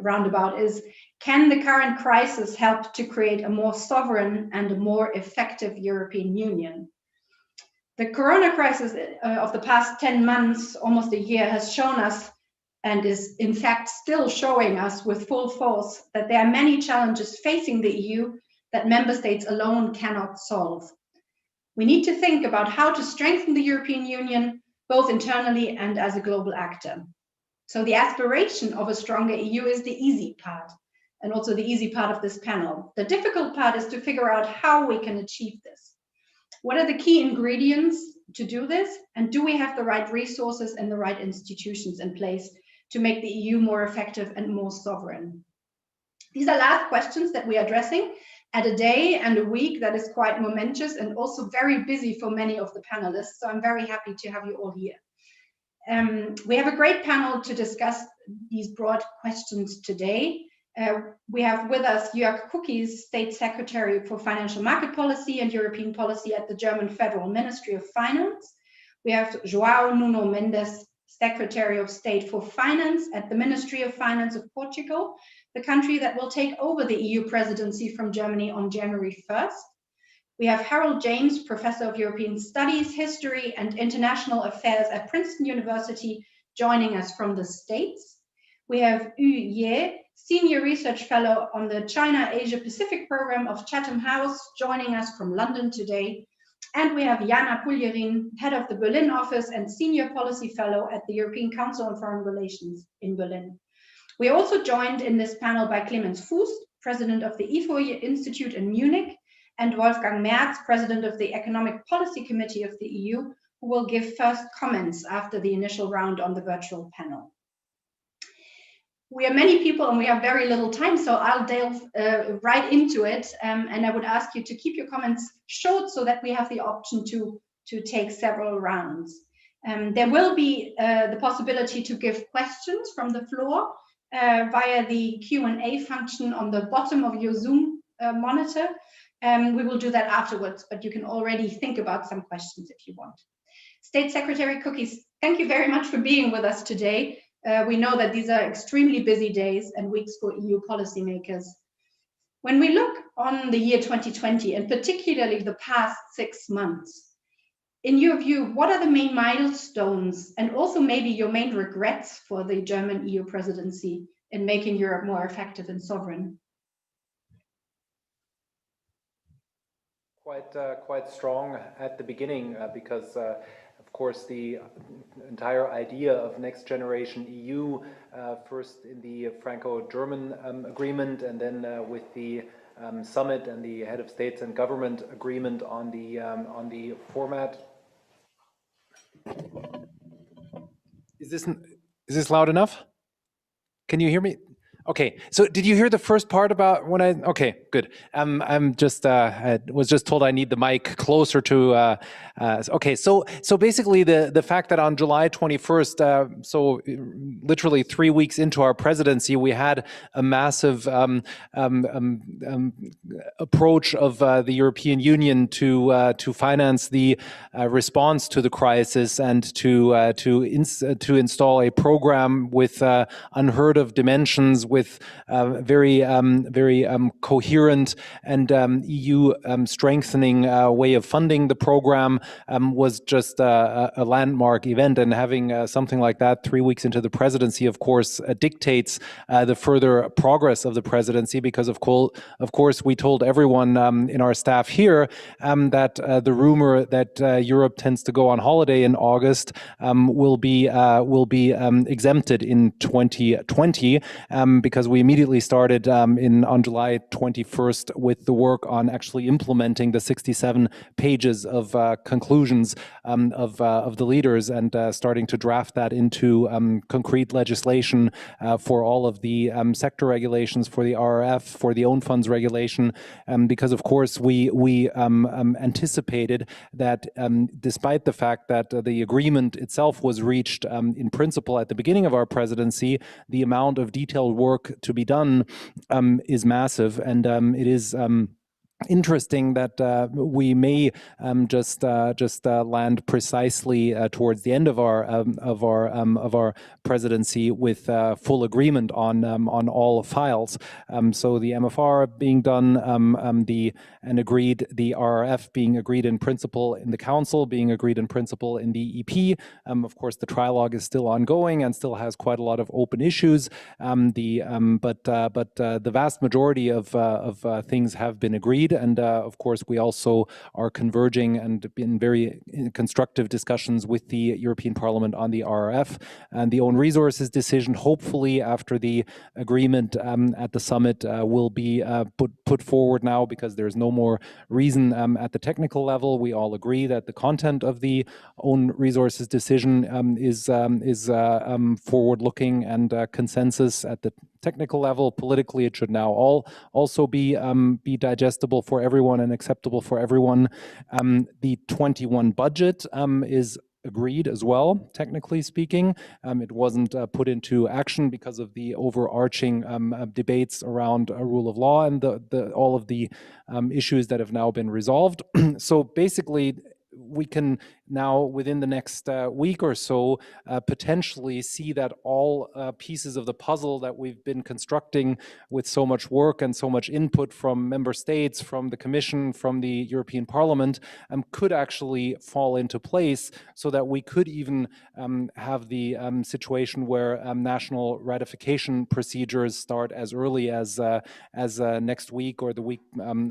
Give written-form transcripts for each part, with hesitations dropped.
roundabout is, can the current crisis help to create a more sovereign and a more effective European Union? The corona crisis of the past 10 months, almost a year, has shown us, and is in fact still showing us with full force, that there are many challenges facing the EU that member states alone cannot solve. We need to think about how to strengthen the European Union, both internally and as a global actor. So the aspiration of a stronger EU is the easy part, and also the easy part of this panel. The difficult part is to figure out how we can achieve this. What are the key ingredients to do this? And do we have the right resources and the right institutions in place to make the EU more effective and more sovereign? These are last questions that we are addressing at a day and a week that is quite momentous and also very busy for many of the panelists. So I'm very happy to have you all here. We have a great panel to discuss these broad questions today. We have with us Jörg Kukies, State Secretary for Financial Market Policy and European Policy at the German Federal Ministry of Finance. We have João Nuno Mendes, Secretary of State for Finance at the Ministry of Finance of Portugal, the country that will take over the EU presidency from Germany on January 1st. We have Harold James, Professor of European Studies, History and International Affairs at Princeton University, joining us from the States. We have Yu Ye, Senior Research Fellow on the China Asia Pacific Program of Chatham House, joining us from London today. And we have Jana Puljerin, Head of the Berlin Office and Senior Policy Fellow at the European Council on Foreign Relations in Berlin. We are also joined in this panel by Clemens Fuß, President of the IFO Institute in Munich, and Wolfgang Merz, President of the Economic Policy Committee of the EU, who will give first comments after the initial round on the virtual panel. We are many people and we have very little time, so I'll delve right into it. And I would ask you to keep your comments short so that we have the option to take several rounds. There will be the possibility to give questions from the floor via the Q&A function on the bottom of your Zoom monitor. We will do that afterwards, but you can already think about some questions if you want. State Secretary Kukies, thank you very much for being with us today. We know that these are extremely busy days and weeks for EU policymakers. When we look on the year 2020, and particularly the past 6 months, in your view, what are the main milestones and also maybe your main regrets for the German EU presidency in making Europe more effective and sovereign? Quite strong at the beginning because of course the entire idea of next generation EU, first in the Franco-German agreement and then with the summit and the head of states and government agreement on the format. Is this loud enough? Can you hear me? Okay, so did you hear the first part about when okay, good. I'm just, I was just told I need the mic closer to, okay, so basically the fact that on July 21st, so literally 3 weeks into our presidency, we had a massive approach of the European Union to finance the response to the crisis and to install a program with unheard of dimensions, with very coherent and EU strengthening way of funding the program, was just a landmark event. And having something like that 3 weeks into the presidency, of course, dictates the further progress of the presidency, because of course we told everyone in our staff here that the rumor that Europe tends to go on holiday in August will be exempted in 2020. Because we immediately started on July 21st with the work on actually implementing the 67 pages of conclusions of the leaders and starting to draft that into concrete legislation for all of the sector regulations, for the RRF, for the own funds regulation, because of course we anticipated that despite the fact that the agreement itself was reached in principle at the beginning of our presidency, the amount of detailed work to be done is massive, and it is interesting that we may just land precisely towards the end of our presidency with full agreement on all files. So the MFR being done, the RRF being agreed in principle in the Council, being agreed in principle in the EP. Of course, the trilogue is still ongoing and still has quite a lot of open issues. But the vast majority of things have been agreed. And of course, we also are converging and been very constructive discussions with the European Parliament on the RRF and the own resources decision. Hopefully, after the agreement at the summit will be put forward now, because there's no more reason at the technical level. We all agree that the content of the own resources decision is forward-looking and consensus at the technical level. Politically, it should now also be digestible for everyone and acceptable for everyone. The 21 budget is agreed as well, technically speaking. It wasn't put into action because of the overarching debates around rule of law and all of the issues that have now been resolved. So basically, we can now, within the next week or so, potentially see that all pieces of the puzzle that we've been constructing with so much work and so much input from member states, from the Commission, from the European Parliament, could actually fall into place, so that we could even have the situation where national ratification procedures start as early as next week or the week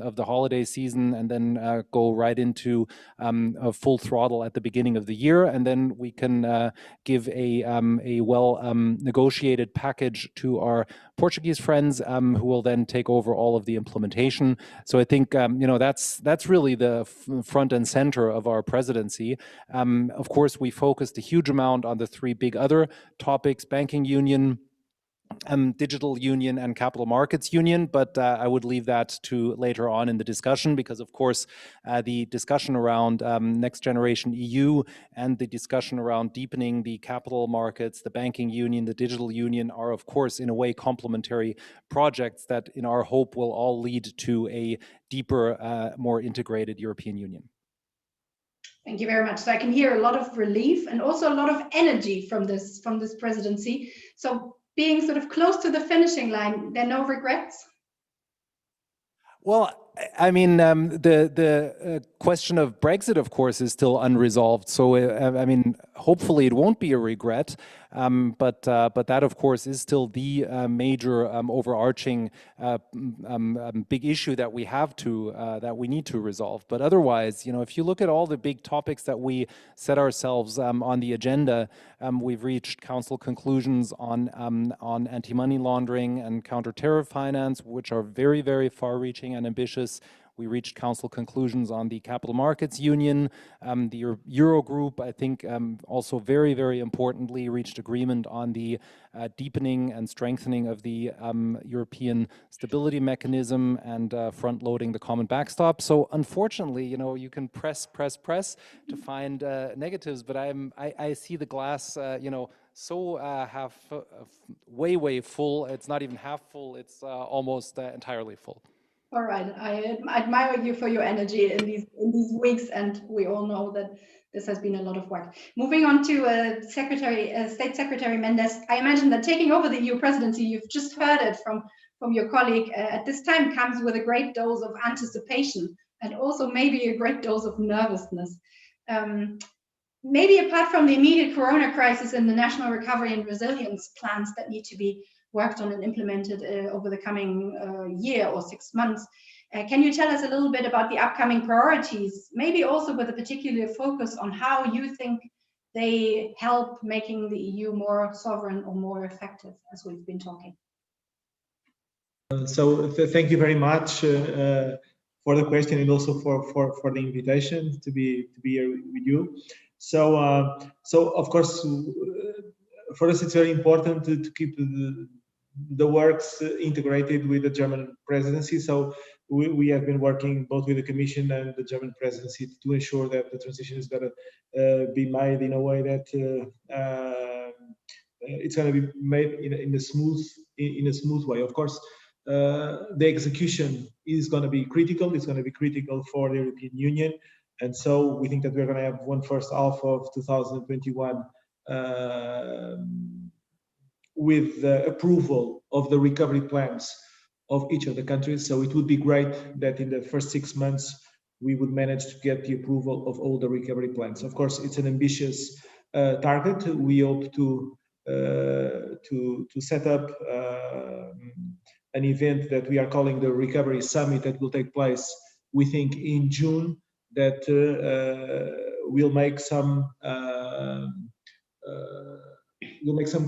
of the holiday season, and then go right into a full throttle at the beginning of the year, and then we can give a well negotiated package to our Portuguese friends, who will then take over all of the implementation. So I think that's really the front and center of our presidency. Of course, we focused a huge amount on the three big other topics: banking union, digital union, and capital markets union, but I would leave that to later on in the discussion, because of course the discussion around next generation EU and the discussion around deepening the capital markets, the banking union, the digital union are of course in a way complementary projects that in our hope will all lead to a deeper, more integrated European Union. Thank you very much. So I can hear a lot of relief and also a lot of energy from this presidency. So being sort of close to the finishing line, there are no regrets? Well, I mean, the question of Brexit, of course, is still unresolved. So, I mean, hopefully it won't be a regret. But that, of course, is still the major overarching big issue that we have to that we need to resolve. But otherwise, if you look at all the big topics that we set ourselves on the agenda, we've reached Council conclusions on anti-money laundering and counter-terror finance, which are very, very far-reaching and ambitious. We reached Council conclusions on the Capital Markets Union. The Eurogroup, I think, also very, very importantly, reached agreement on the deepening and strengthening of the European Stability Mechanism and front-loading the common backstop. So unfortunately, you can press to find negatives, but I see the glass, so half, way full. It's not even half full. It's almost entirely full. All right, I admire you for your energy in these weeks, and we all know that this has been a lot of work. Moving on to State Secretary Mendes, I imagine that taking over the EU presidency, you've just heard it from your colleague, at this time comes with a great dose of anticipation and also maybe a great dose of nervousness. Maybe apart from the immediate corona crisis and the national recovery and resilience plans that need to be worked on and implemented over the coming year or 6 months. Can you tell us a little bit about the upcoming priorities, maybe also with a particular focus on how you think they help making the EU more sovereign or more effective, as we've been talking? So thank you very much for the question and also for the invitation to be here with you. So of course, for us, it's very important to keep the works integrated with the German presidency. So we have been working both with the Commission and the German presidency to ensure that the transition is going to be made in a way that it's going to be made in a smooth way. Of course, the execution is going to be critical. It's going to be critical for the European Union. And so we think that we're going to have one first half of 2021 with the approval of the recovery plans of each of the countries. So it would be great that in the first 6 months, we would manage to get the approval of all the recovery plans. Of course, it's an ambitious target. We hope to set up an event that we are calling the Recovery Summit that will take place, we think, in June, that will make some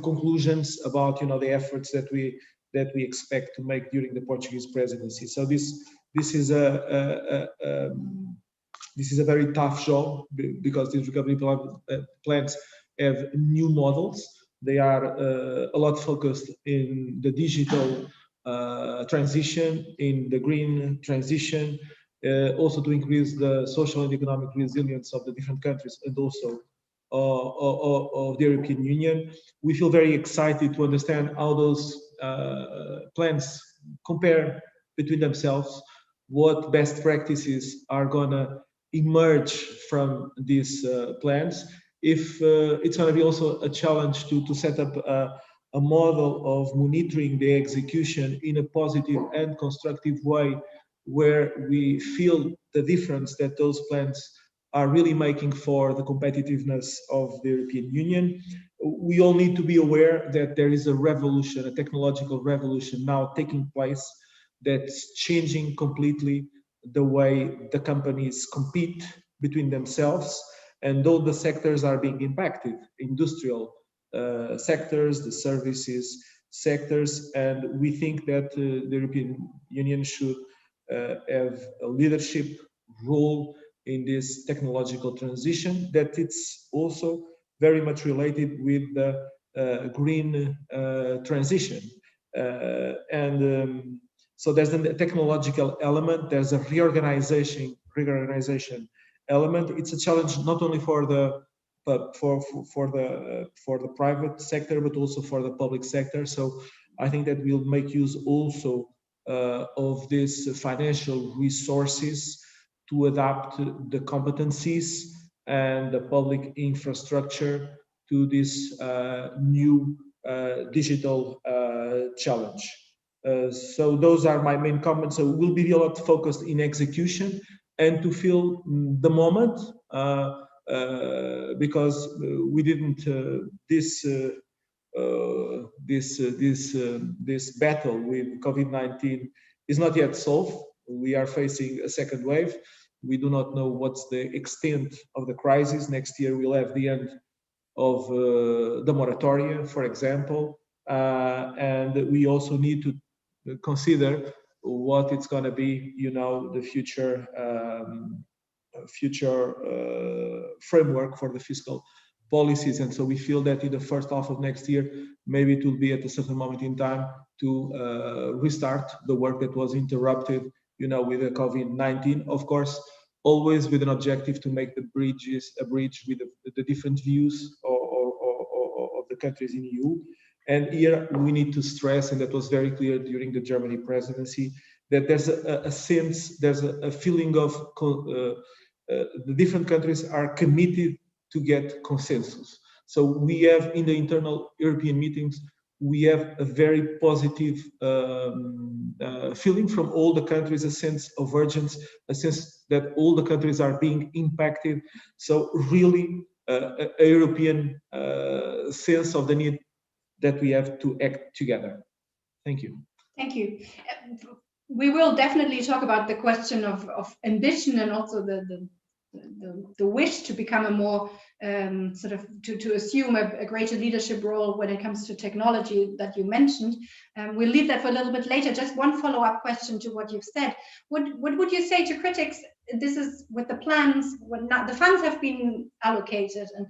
conclusions about the efforts that we expect to make during the Portuguese presidency. So this is a very tough job, because these recovery plans have new models. They are a lot focused in the digital transition, in the green transition, also to increase the social and economic resilience of the different countries, and also of the European Union. We feel very excited to understand how those plans compare between themselves, what best practices are going to emerge from these plans. If it's going to be also a challenge to set up a model of monitoring the execution in a positive and constructive way, where we feel the difference that those plans are really making for the competitiveness of the European Union. We all need to be aware that there is a revolution, a technological revolution now taking place, that's changing completely the way the companies compete between themselves, and all the sectors are being impacted: industrial sectors, the services sectors, and we think that the European Union should have a leadership role in this technological transition, that it's also very much related with the green transition. So there's a technological element, there's a reorganization element. It's a challenge not only for the private sector, but also for the public sector. So I think that we'll make use also of these financial resources to adapt the competencies and the public infrastructure to this new digital challenge. So those are my main comments. So we'll be a lot focused in execution and to feel the moment, because we didn't this battle with COVID-19 is not yet solved. We are facing a second wave. We do not know what's the extent of the crisis. Next year we'll have the end of the moratoria, for example, and we also need to consider what it's going to be, the future framework for the fiscal policies. And so we feel that in the first half of next year, maybe it will be at a certain moment in time to restart the work that was interrupted, with the COVID-19. Of course, always with an objective to make the a bridge with the different views of the countries in the EU. And here we need to stress, and that was very clear during the Germany presidency, that there's a sense, there's a feeling of the different countries are committed to get consensus. So we have in the internal European meetings, we have a very positive feeling from all the countries, a sense of urgency, a sense that all the countries are being impacted. So really a European sense of the need that we have to act together. Thank you. Thank you. We will definitely talk about the question of ambition, and also the wish to become a more sort of to assume a greater leadership role when it comes to technology that you mentioned. We'll leave that for a little bit later. Just one follow-up question to what you've said. What would you say to critics? This is with the plans, when the funds have been allocated, and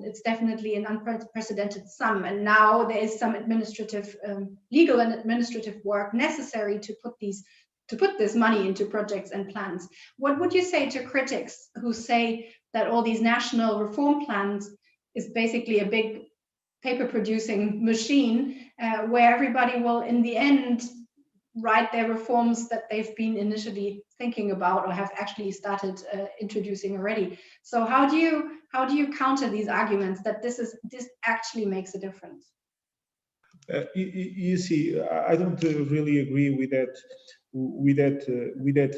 it's definitely an unprecedented sum, and now there is some administrative, legal and administrative work necessary to put this money into projects and plans. What would you say to critics who say that all these national reform plans is basically a big paper producing machine, where everybody will in the end write their reforms that they've been initially thinking about or have actually started introducing already. So how do you counter these arguments that this actually makes a difference? You see, I don't really agree with that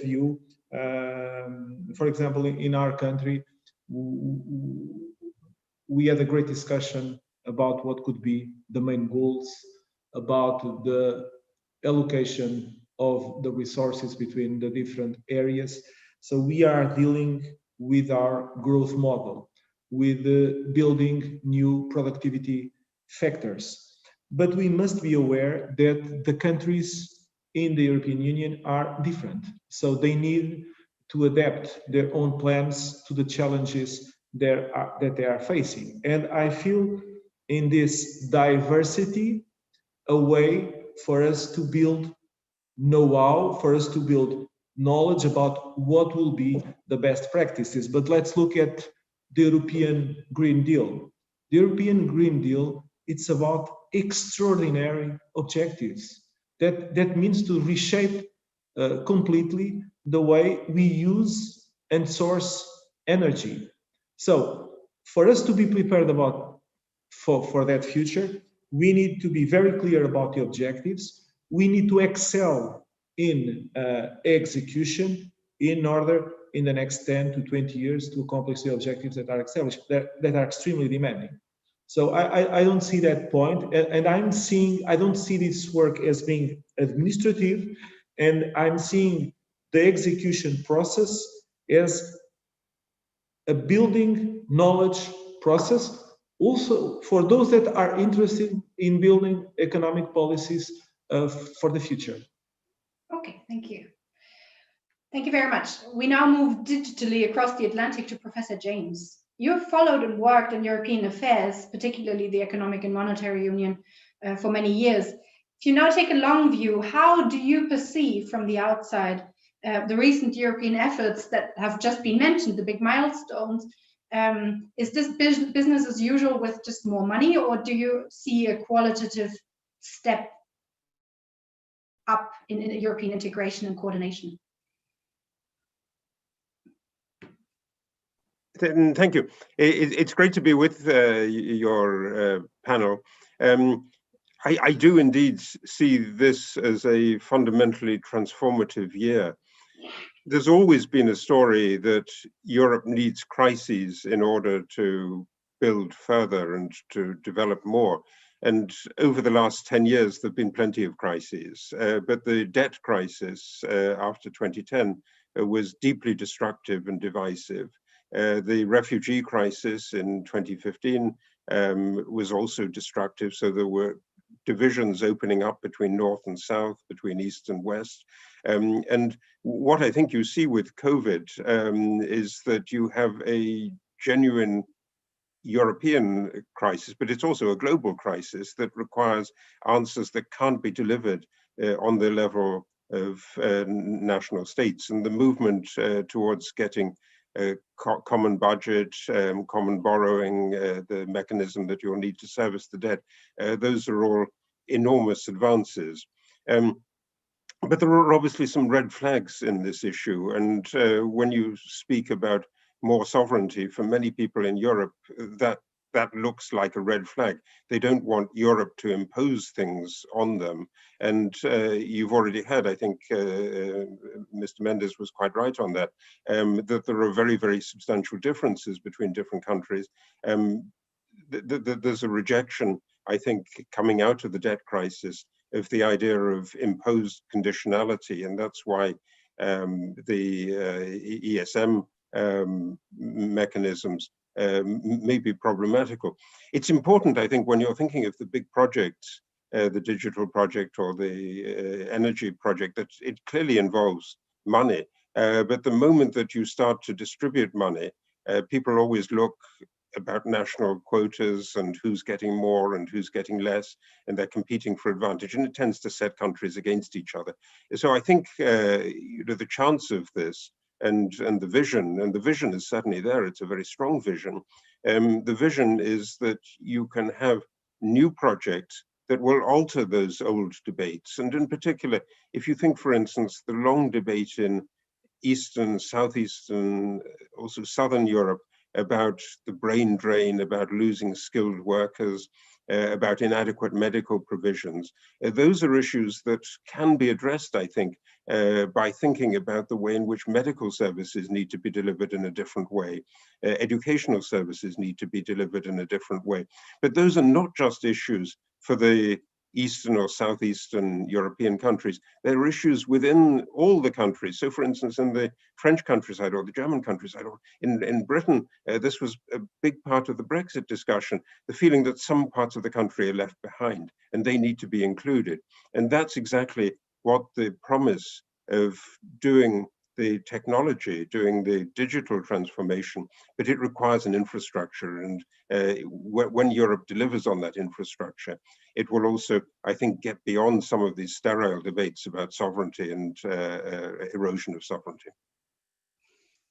view. For example, in our country, we had a great discussion about what could be the main goals, about the allocation of the resources between the different areas. So we are dealing with our growth model, with building new productivity factors. But we must be aware that the countries in the European Union are different. So they need to adapt their own plans to the challenges that they are facing. And I feel in this diversity a way for us to build know-how, for us to build knowledge about what will be the best practices. But let's look at the European Green Deal. The European Green Deal, it's about extraordinary objectives. That means to reshape completely the way we use and source energy. So for us to be prepared for that future, we need to be very clear about the objectives. We need to excel in execution in order in the next 10 to 20 years to accomplish the objectives that are established, that are extremely demanding. So I don't see that point, and I don't see this work as being administrative, and I'm seeing the execution process as a building knowledge process, also for those that are interested in building economic policies for the future. Okay, thank you. Thank you very much. We now move digitally across the Atlantic to Professor James. You have followed and worked in European affairs, particularly the Economic and Monetary Union, for many years. If you now take a long view, how do you perceive from the outside the recent European efforts that have just been mentioned, the big milestones? Is this business as usual with just more money, or do you see a qualitative step up in European integration and coordination? Thank you. It's great to be with your panel. I do indeed see this as a fundamentally transformative year. There's always been a story that Europe needs crises in order to build further and to develop more. And over the last 10 years, there have been plenty of crises. But the debt crisis after 2010 was deeply destructive and divisive. The refugee crisis in 2015 was also destructive. So there were divisions opening up between North and South, between East and West. And what I think you see with COVID is that you have a genuine European crisis, but it's also a global crisis that requires answers that can't be delivered on the level of national states. And the movement towards getting a common budget, common borrowing, the mechanism that you'll need to service the debt, those are all enormous advances. But there are obviously some red flags in this issue. And when you speak about more sovereignty, for many people in Europe, that looks like a red flag. They don't want Europe to impose things on them. And you've already had, I think Mr. Mendes was quite right on that, that there are very, very substantial differences between different countries. There's a rejection, I think, coming out of the debt crisis of the idea of imposed conditionality. And that's why the ESM mechanisms may be problematical. It's important, I think, when you're thinking of the big projects, the digital project or the energy project, that it clearly involves money. But the moment that you start to distribute money, people always look about national quotas and who's getting more and who's getting less, and they're competing for advantage, and it tends to set countries against each other. So I think the chance of this and the vision is certainly there. It's a very strong vision. The vision is that you can have new projects that will alter those old debates. And in particular, if you think, for instance, the long debate in Eastern, Southeastern, also Southern Europe about the brain drain, about losing skilled workers, about inadequate medical provisions. Those are issues that can be addressed, I think, by thinking about the way in which medical services need to be delivered in a different way. Educational services need to be delivered in a different way. But those are not just issues for the Eastern or Southeastern European countries. There are issues within all the countries. So for instance, in the French countryside or the German countryside or in Britain, this was a big part of the Brexit discussion, the feeling that some parts of the country are left behind and they need to be included. And that's exactly what the promise of doing the technology, doing the digital transformation, but it requires an infrastructure. And when Europe delivers on that infrastructure, it will also, I think, get beyond some of these sterile debates about sovereignty and erosion of sovereignty.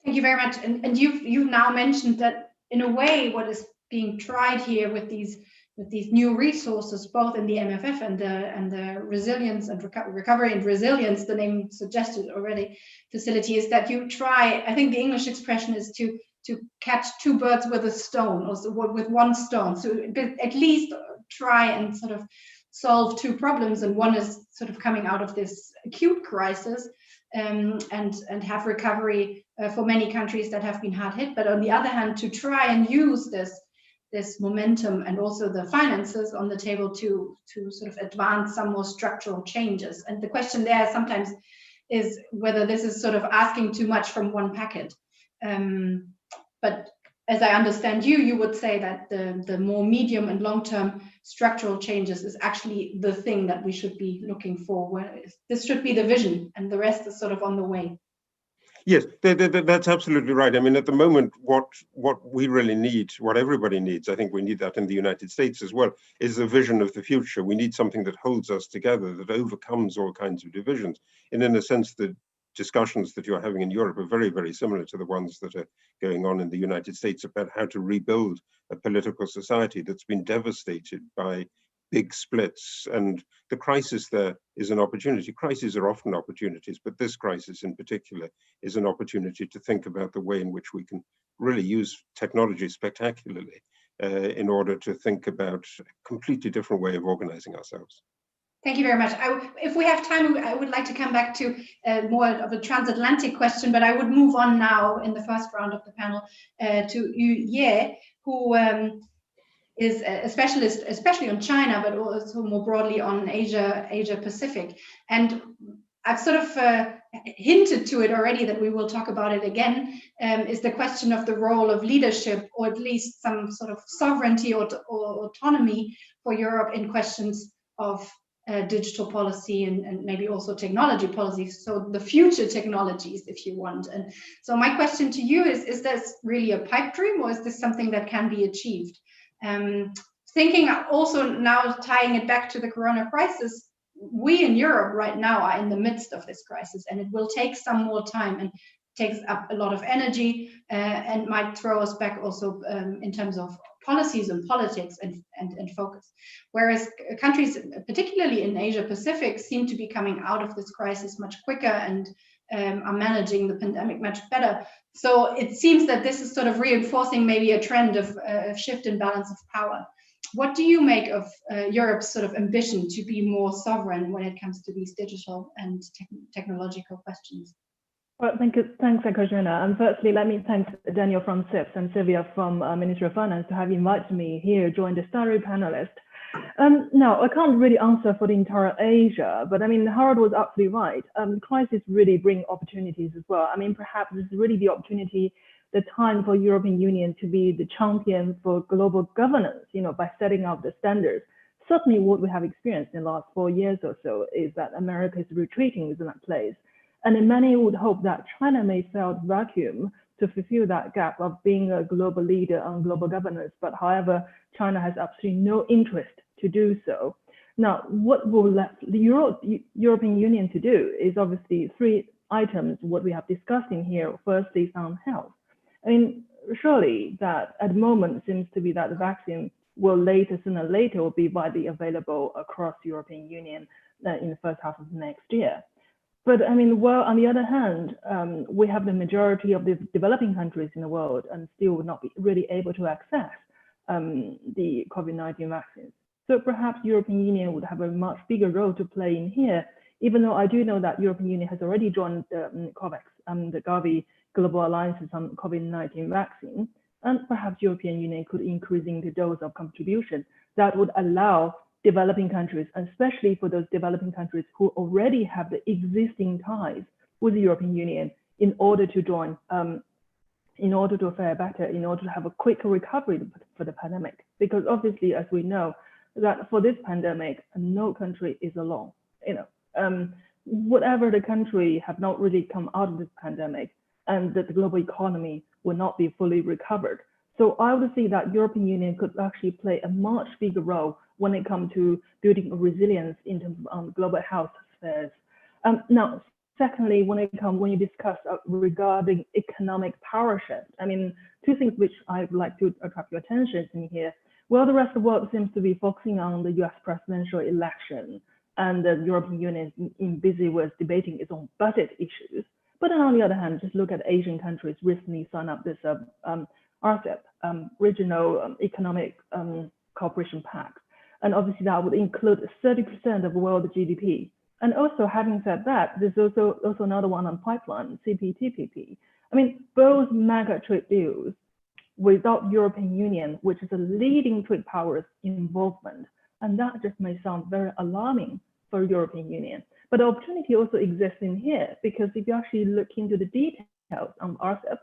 Thank you very much. And you've now mentioned that in a way, what is being tried here with these new resources, both in the MFF and the resilience and recovery and resilience, the name suggested already, facility, is that you try, I think the English expression is to catch two birds with a stone, or with one stone. So at least try and sort of solve two problems. And one is sort of coming out of this acute crisis and have recovery for many countries that have been hard hit. But on the other hand, to try and use this momentum and also the finances on the table to sort of advance some more structural changes. And the question there sometimes is whether this is sort of asking too much from one packet. But as I understand you would say that the more medium and long-term structural changes is actually the thing that we should be looking for. Where this should be the vision, and the rest is sort of on the way. Yes, that's absolutely right. I mean, at the moment, what we really need, what everybody needs, I think we need that in the United States as well, is a vision of the future. We need something that holds us together, that overcomes all kinds of divisions. And in a sense, the discussions that you're having in Europe are very, very similar to the ones that are going on in the United States about how to rebuild a political society that's been devastated by big splits. And the crisis there is an opportunity. Crises are often opportunities, but this crisis in particular is an opportunity to think about the way in which we can really use technology spectacularly in order to think about a completely different way of organizing ourselves. Thank you very much. If we have time, I would like to come back to more of a transatlantic question, but I would move on now in the first round of the panel to Ngheu, who is a specialist, especially on China, but also more broadly on Asia Pacific. And I've sort of hinted to it already that we will talk about it again, is the question of the role of leadership, or at least some sort of sovereignty or autonomy for Europe in questions of digital policy and maybe also technology policies, so the future technologies, if you want. And so my question to you is this really a pipe dream, or is this something that can be achieved? Thinking also now, tying it back to the corona crisis, we in Europe right now are in the midst of this crisis, and it will take some more time and takes up a lot of energy and might throw us back also in terms of policies and politics and focus. Whereas countries, particularly in Asia Pacific, seem to be coming out of this crisis much quicker and are managing the pandemic much better. So it seems that this is sort of reinforcing maybe a trend of a shift in balance of power. What do you make of Europe's sort of ambition to be more sovereign when it comes to these digital and technological questions? Well, thanks, Katrina. And firstly, let me thank Daniel from CEPS and Sylvia from Ministry of Finance to have invited me here to join the starry panelist. Now, I can't really answer for the entire Asia, but I mean, Harold was absolutely right. Crises really bring opportunities as well. I mean, perhaps this is really the opportunity, the time for European Union to be the champion for global governance, by setting out the standards. Certainly what we have experienced in the last 4 years or so is that America is retreating within that place. And many would hope that China may fill the vacuum to fulfill that gap of being a global leader on global governance. But however, China has absolutely no interest to do so. Now, what will left the European Union to do is obviously 3 items, what we have discussed in here. Firstly, sound health. I mean, surely that at the moment seems to be that the vaccine will sooner or later will be widely available across the European Union in the first half of next year. But I mean, well, on the other hand, we have the majority of the developing countries in the world and still would not be really able to access the COVID-19 vaccines. So perhaps European Union would have a much bigger role to play in here, even though I do know that European Union has already joined the COVAX, the Gavi Global Alliances on COVID-19 vaccine. And perhaps European Union could increasing the dose of contribution that would allow developing countries, especially for those developing countries who already have the existing ties with the European Union, in order to join, in order to fare better, in order to have a quicker recovery for the pandemic. Because obviously, as we know, that for this pandemic, no country is alone. Whatever the country have not really come out of this pandemic, and that the global economy will not be fully recovered. So I would say that European Union could actually play a much bigger role when it comes to building a resilience in terms of global health affairs. Now, secondly, when you discuss regarding economic power shift, I mean, two things which I would like to attract your attention in here. Well, the rest of the world seems to be focusing on the US presidential election, and the European Union is busy with debating its own budget issues. But then on the other hand, just look at Asian countries recently signed up this RCEP, Regional Economic Cooperation Pact. And obviously that would include 30% of world GDP. And also, having said that, there's also another one on pipeline, CPTPP. I mean, both mega trade deals without European Union, which is a leading trade powers involvement. And that just may sound very alarming for European Union. But the opportunity also exists in here, because if you actually look into the details on RCEP,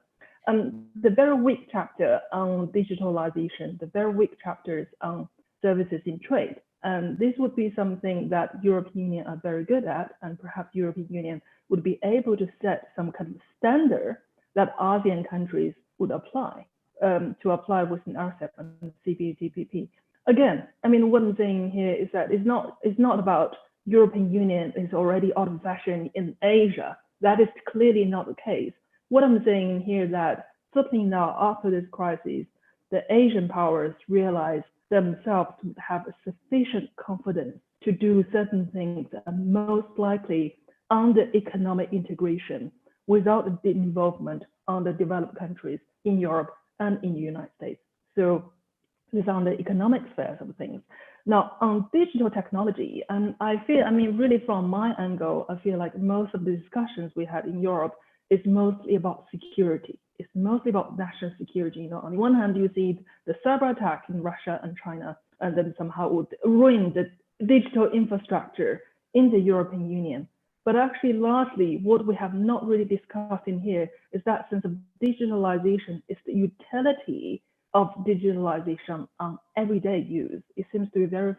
the very weak chapter on digitalization, the very weak chapters on services in trade, and this would be something that European Union are very good at, and perhaps European Union would be able to set some kind of standard that ASEAN countries would apply to apply within RCEP and CPTPP. Again, I mean, what I'm saying here is that it's not about European Union is already out of fashion in Asia. That is clearly not the case. What I'm saying here is that certainly now after this crisis, the Asian powers realize themselves to have a sufficient confidence to do certain things, and most likely under economic integration without the involvement on the developed countries in Europe and in the United States. So this is on the economic sphere of things. Now, on digital technology, and I feel, I mean, really from my angle, I feel like most of the discussions we had in Europe is mostly about security. It's mostly about national security. You know, on the one hand, you see the cyber attack in Russia and China, and then somehow would ruin the digital infrastructure in the European Union. But actually, largely, what we have not really discussed in here is that sense of digitalization is the utility of digitalization on everyday use. It seems to be very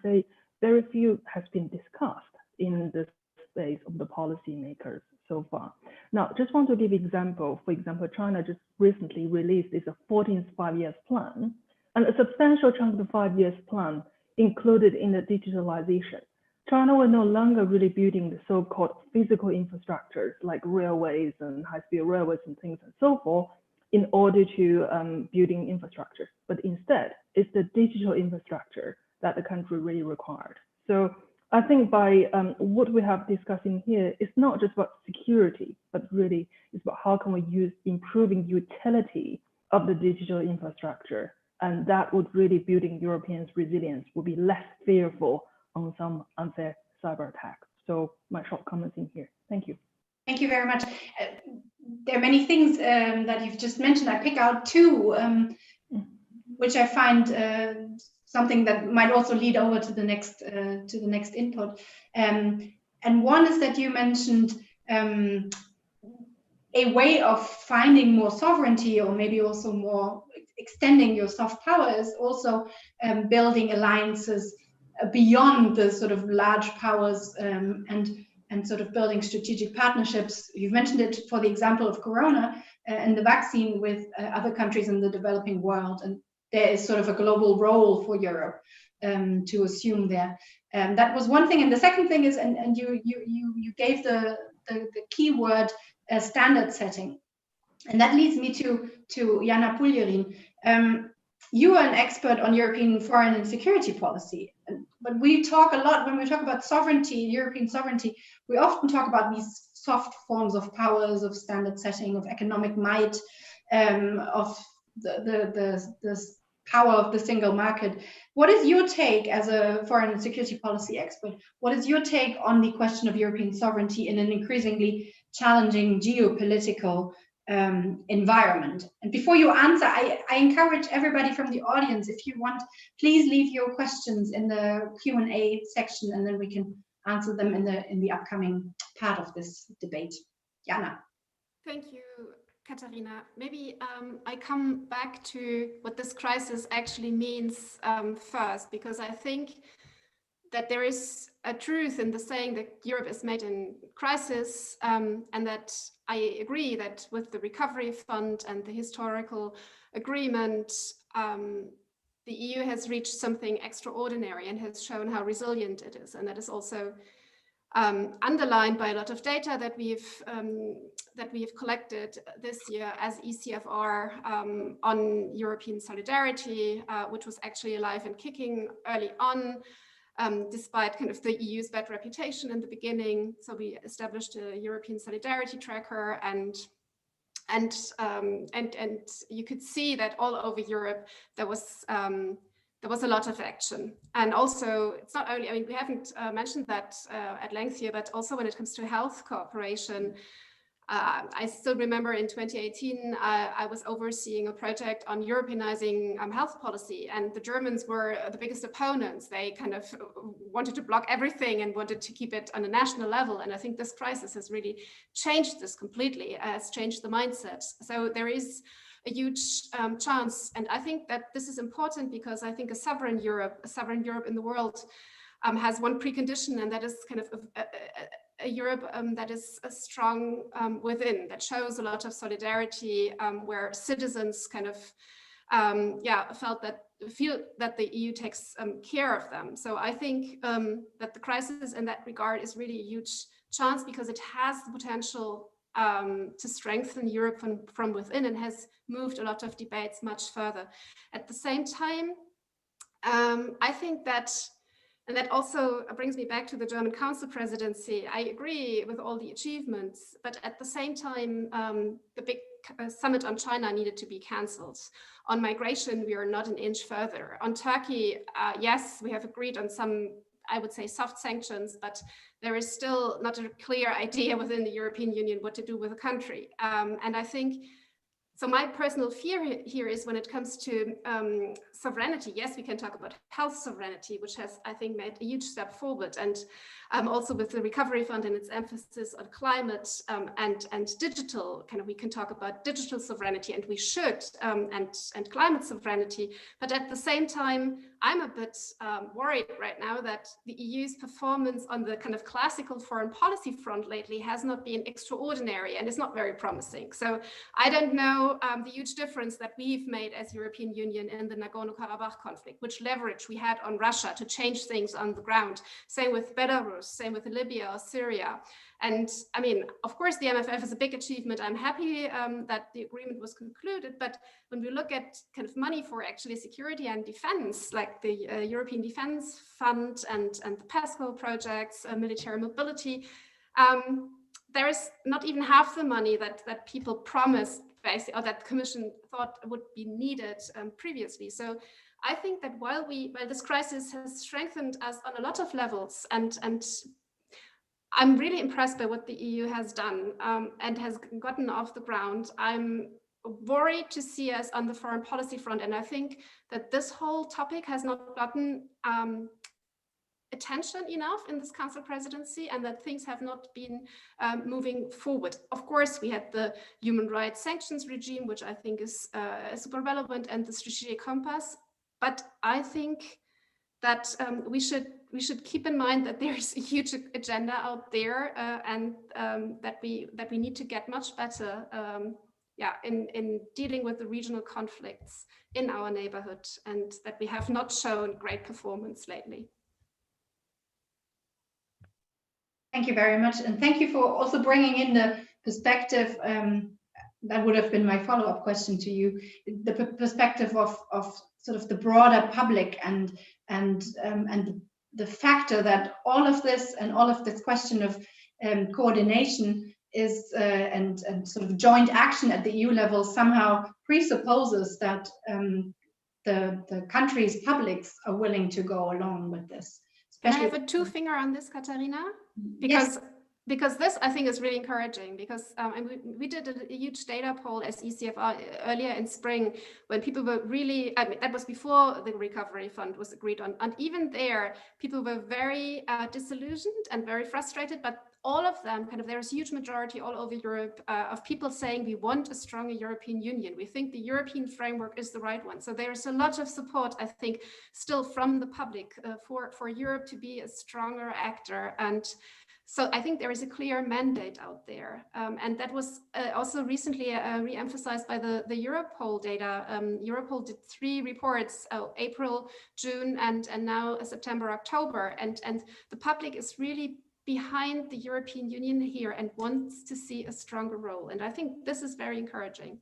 few has been discussed in the space of the policymakers so far. Now, just want to give example. For example, China just recently released its 14th five-year plan, and a substantial chunk of the 5 years plan included in the digitalization. China will no longer really building the so-called physical infrastructures like railways and high-speed railways and things and so forth in order to building infrastructure, but instead it's the digital infrastructure that the country really required. So I think by what we have discussing here, it's not just about security, but really it's about how can we use improving utility of the digital infrastructure, and that would really building Europeans' resilience would be less fearful on some unfair cyber attacks. So my short comments in here. Thank you. Thank you very much. There are many things that you've just mentioned. I pick out two, which I find something that might also lead over to the next input. And one is that you mentioned a way of finding more sovereignty, or maybe also more extending your soft power, is also building alliances beyond the sort of large powers and sort of building strategic partnerships. You've mentioned it for the example of Corona and the vaccine with other countries in the developing world. And there is sort of a global role for Europe to assume there. That was one thing. And the second thing is, and you gave the key word standard setting. And that leads me to Jana Puljerin. you are an expert on European foreign and security policy, but we talk a lot, when we talk about sovereignty, European sovereignty, we often talk about these soft forms of powers, of standard setting, of economic might, of the power of the single market. What is your take as a foreign and security policy expert? What is your take on the question of European sovereignty in an increasingly challenging geopolitical environment? And before you answer, I encourage everybody from the audience, if you want, please leave your questions in the Q&A section, and then we can answer them in the upcoming part of this debate. Jana. Thank you, Katharina. Maybe I come back to what this crisis actually means first, because I think that there is a truth in the saying that Europe is made in crisis, and that I agree that with the recovery fund and the historical agreement, the EU has reached something extraordinary and has shown how resilient it is. And that is also underlined by a lot of data that we've collected this year as ECFR on European solidarity, which was actually alive and kicking early on, despite kind of the EU's bad reputation in the beginning. So we established a European solidarity tracker, and you could see that all over Europe there was a lot of action. And also, it's not only, I mean, we haven't mentioned that at length here, but also when it comes to health cooperation, I still remember in 2018, I was overseeing a project on Europeanizing health policy, and the Germans were the biggest opponents. They kind of wanted to block everything and wanted to keep it on a national level. And I think this crisis has really changed this completely, has changed the mindset. So there is a huge chance. And I think that this is important because I think a sovereign Europe in the world has one precondition, and that is kind of a Europe that is strong within, that shows a lot of solidarity, where citizens kind of feel that the EU takes care of them. So I think that the crisis in that regard is really a huge chance, because it has the potential to strengthen Europe from within, and has moved a lot of debates much further. At the same time, I think that, and that also brings me back to the German Council presidency, I agree with all the achievements, but at the same time, the big summit on China needed to be cancelled. On migration, we are not an inch further. On Turkey, yes, we have agreed on some, I would say, soft sanctions, but there is still not a clear idea within the European Union what to do with the country. And I think, so my personal fear here is when it comes to sovereignty, yes, we can talk about health sovereignty, which has, I think, made a huge step forward. And also with the Recovery Fund and its emphasis on climate and digital, kind of, we can talk about digital sovereignty, and we should, and climate sovereignty. But at the same time, I'm a bit worried right now that the EU's performance on the kind of classical foreign policy front lately has not been extraordinary, and is not very promising. So I don't know the huge difference that we've made as European Union in the Nagorno-Karabakh conflict, which leverage we had on Russia to change things on the ground. Same with Belarus, same with Libya or Syria. And I mean, of course, the MFF is a big achievement. I'm happy that the agreement was concluded, but when we look at kind of money for actually security and defense, like the European Defense Fund and the PESCO projects, military mobility, there is not even half the money that people promised, basically, or that the Commission thought would be needed previously. So I think that while this crisis has strengthened us on a lot of levels, and I'm really impressed by what the EU has done and has gotten off the ground, I'm worried to see us on the foreign policy front. And I think that this whole topic has not gotten attention enough in this Council presidency, and that things have not been moving forward. Of course, we had the human rights sanctions regime, which I think is super relevant, and the strategic compass. But I think that we should keep in mind that there's a huge agenda out there, and that we need to get much better in dealing with the regional conflicts in our neighborhood, and that we have not shown great performance lately. Thank you very much, and thank you for also bringing in the perspective. That would have been my follow-up question to you, the perspective of sort of the broader public and the factor that all of this question of coordination is and sort of joint action at the EU level somehow presupposes that the country's publics are willing to go along with this. Can I have a two-finger on this, Katharina? Because this, I think, is really encouraging, because we did a huge data poll as ECFR earlier in spring, when people were really, that was before the recovery fund was agreed on. And even there, people were very disillusioned and very frustrated, but all of them, there's a huge majority all over Europe of people saying we want a stronger European Union. We think the European framework is the right one. So there's a lot of support, I think, still from the public for Europe to be a stronger actor. And so I think there is a clear mandate out there. And that was also recently re-emphasized by the Europol data. Europol did 3 reports, April, June, and now September, October. And the public is really behind the European Union here and wants to see a stronger role. And I think this is very encouraging.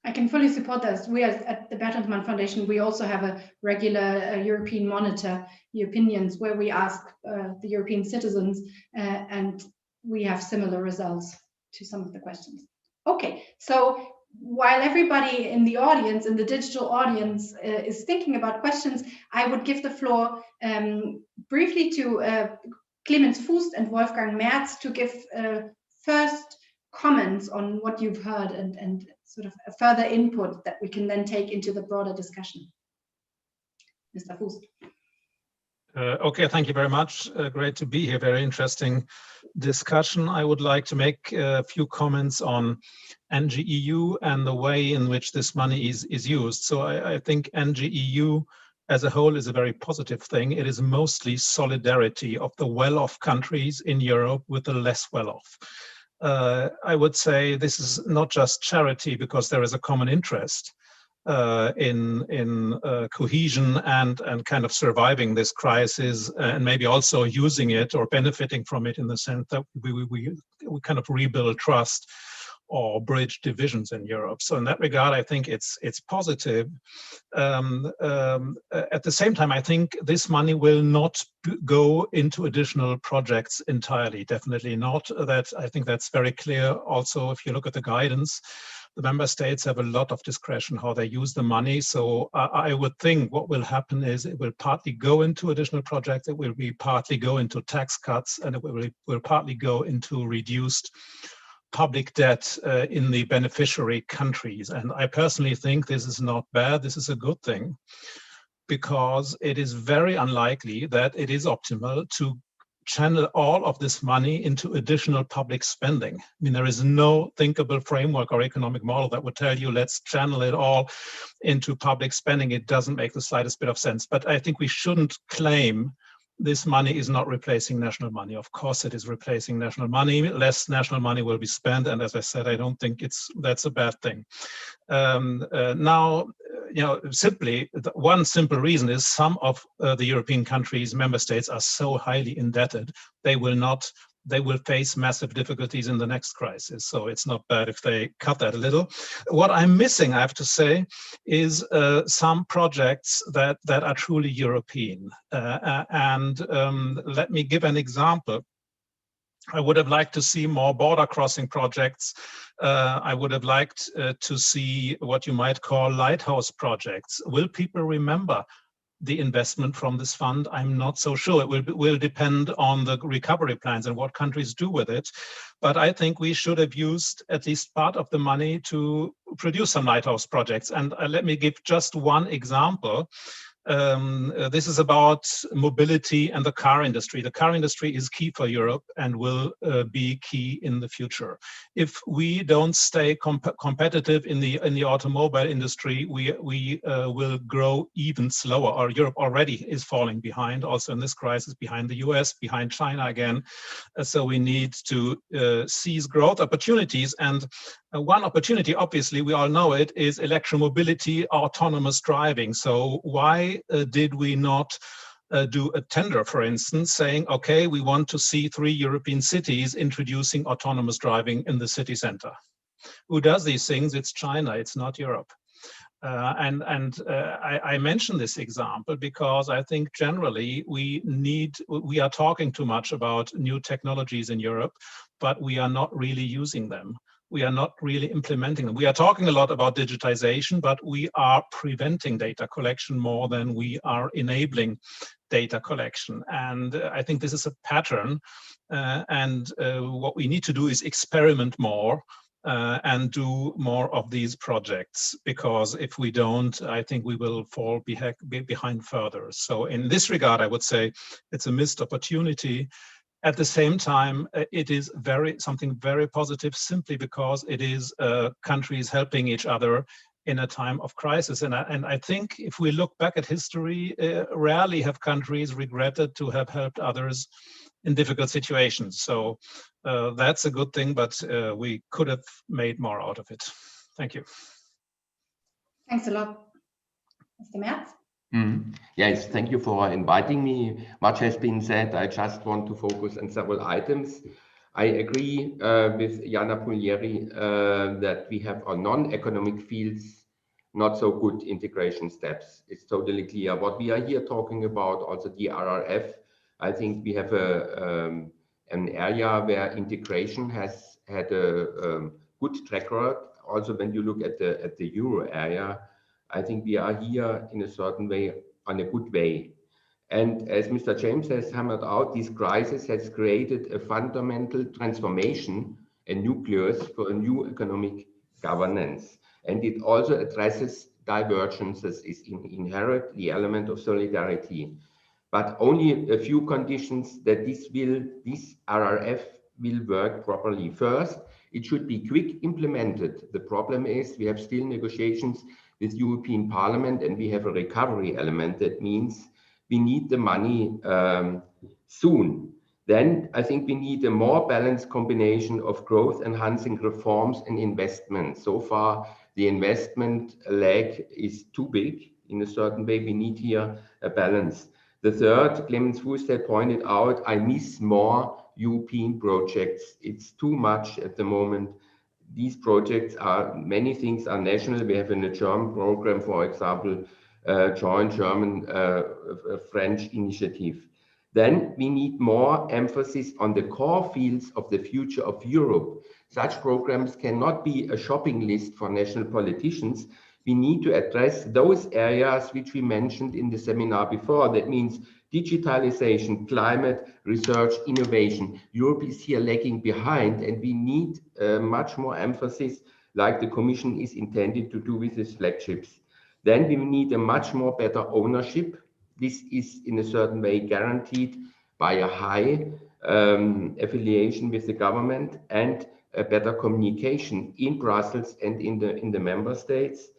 I can fully support this. We at the Bertelsmann Foundation, we also have a regular European monitor, the opinions, where we ask the European citizens, and we have similar results to some of the questions. Okay, so while everybody in the audience, in the digital audience, is thinking about questions, I would give the floor briefly to Clemens Fuest and Wolfgang Merz to give first comments on what you've heard and sort of a further input that we can then take into the broader discussion. Mr. Fuest. Okay, thank you very much. Great to be here. Very interesting discussion. I would like to make a few comments on NGEU and the way in which this money is used. So I think NGEU as a whole is a very positive thing. It is mostly solidarity of the well-off countries in Europe with the less well-off. I would say this is not just charity because there is a common interest in cohesion and kind of surviving this crisis, and maybe also using it or benefiting from it in the sense that we kind of rebuild trust or bridge divisions in Europe. So in that regard, I think it's positive. At the same time, I think this money will not go into additional projects entirely. Definitely not. I think that's very clear. Also, if you look at the guidance, the member states have a lot of discretion how they use the money. So I would think what will happen is it will partly go into additional projects. It will be partly go into tax cuts, and it will partly go into reduced public debt in the beneficiary countries. And I personally think this is not bad. This is a good thing, because it is very unlikely that it is optimal to channel all of this money into additional public spending. I mean, there is no thinkable framework or economic model that would tell you, let's channel it all into public spending. It doesn't make the slightest bit of sense. But I think we shouldn't claim this money is not replacing national money. Of course, it is replacing national money. Less national money will be spent, and as I said, I don't think that's a bad thing. Now, simply one simple reason is some of the European countries, member states, are so highly indebted they will face massive difficulties in the next crisis. So it's not bad if they cut that a little. What I'm missing, I have to say, is some projects that are truly European. Let me give an example. I would have liked to see more border crossing projects. I would have liked to see what you might call lighthouse projects. Will people remember the investment from this fund? I'm not so sure. It will depend on the recovery plans and what countries do with it. But I think we should have used at least part of the money to produce some lighthouse projects. And let me give just one example. This is about mobility and the car industry. The car industry is key for Europe and will be key in the future. If we don't stay competitive in the automobile industry, we will grow even slower. Or Europe already is falling behind, also in this crisis, behind the US, behind China again. So we need to seize growth opportunities. And one opportunity, obviously, we all know it, is electromobility, autonomous driving. So why did we not do a tender, for instance, saying, okay, we want to see 3 European cities introducing autonomous driving in the city center? Who does these things? It's China, it's not Europe. I mention this example because I think generally we are talking too much about new technologies in Europe, but we are not really using them. We are not really implementing them. We are talking a lot about digitization, but we are preventing data collection more than we are enabling data collection. And I think this is a pattern. What we need to do is experiment more and do more of these projects, because if we don't, I think we will fall behind further. So in this regard, I would say it's a missed opportunity. At the same time, it is something very positive, simply because it is countries helping each other in a time of crisis. And I think if we look back at history, rarely have countries regretted to have helped others in difficult situations. So that's a good thing, but we could have made more out of it. Thank you. Thanks a lot. Mr. Merz? Yes, thank you for inviting me. Much has been said. I just want to focus on several items. I agree with Jana Puglieri that we have on non-economic fields not so good integration steps. It's totally clear. What we are here talking about, also the RRF, I think we have an area where integration has had a good track record. Also, when you look at the euro area, I think we are here in a certain way on a good way. And as Mr. James has hammered out, this crisis has created a fundamental transformation, a nucleus for a new economic governance. And it also addresses divergences, is inherent the element of solidarity. But only a few conditions that this RRF will work properly. First, it should be quick implemented. The problem is we have still negotiations with European Parliament, and we have a recovery element. That means we need the money soon. Then I think we need a more balanced combination of growth enhancing reforms and investment. So far, the investment leg is too big. In a certain way, we need here a balance. The third, Clemens Fuster pointed out, I miss more European projects. It's too much at the moment. These projects are, many things are national. We have in a German program, for example, joint German-French initiative. Then we need more emphasis on the core fields of the future of Europe. Such programs cannot be a shopping list for national politicians. We need to address those areas which we mentioned in the seminar before. That means digitalization, climate, research, innovation. Europe is here lagging behind, and we need much more emphasis, like the Commission is intended to do with its flagships. Then we need a much more better ownership. This is in a certain way guaranteed by a high affiliation with the government and a better communication in Brussels and in the member states.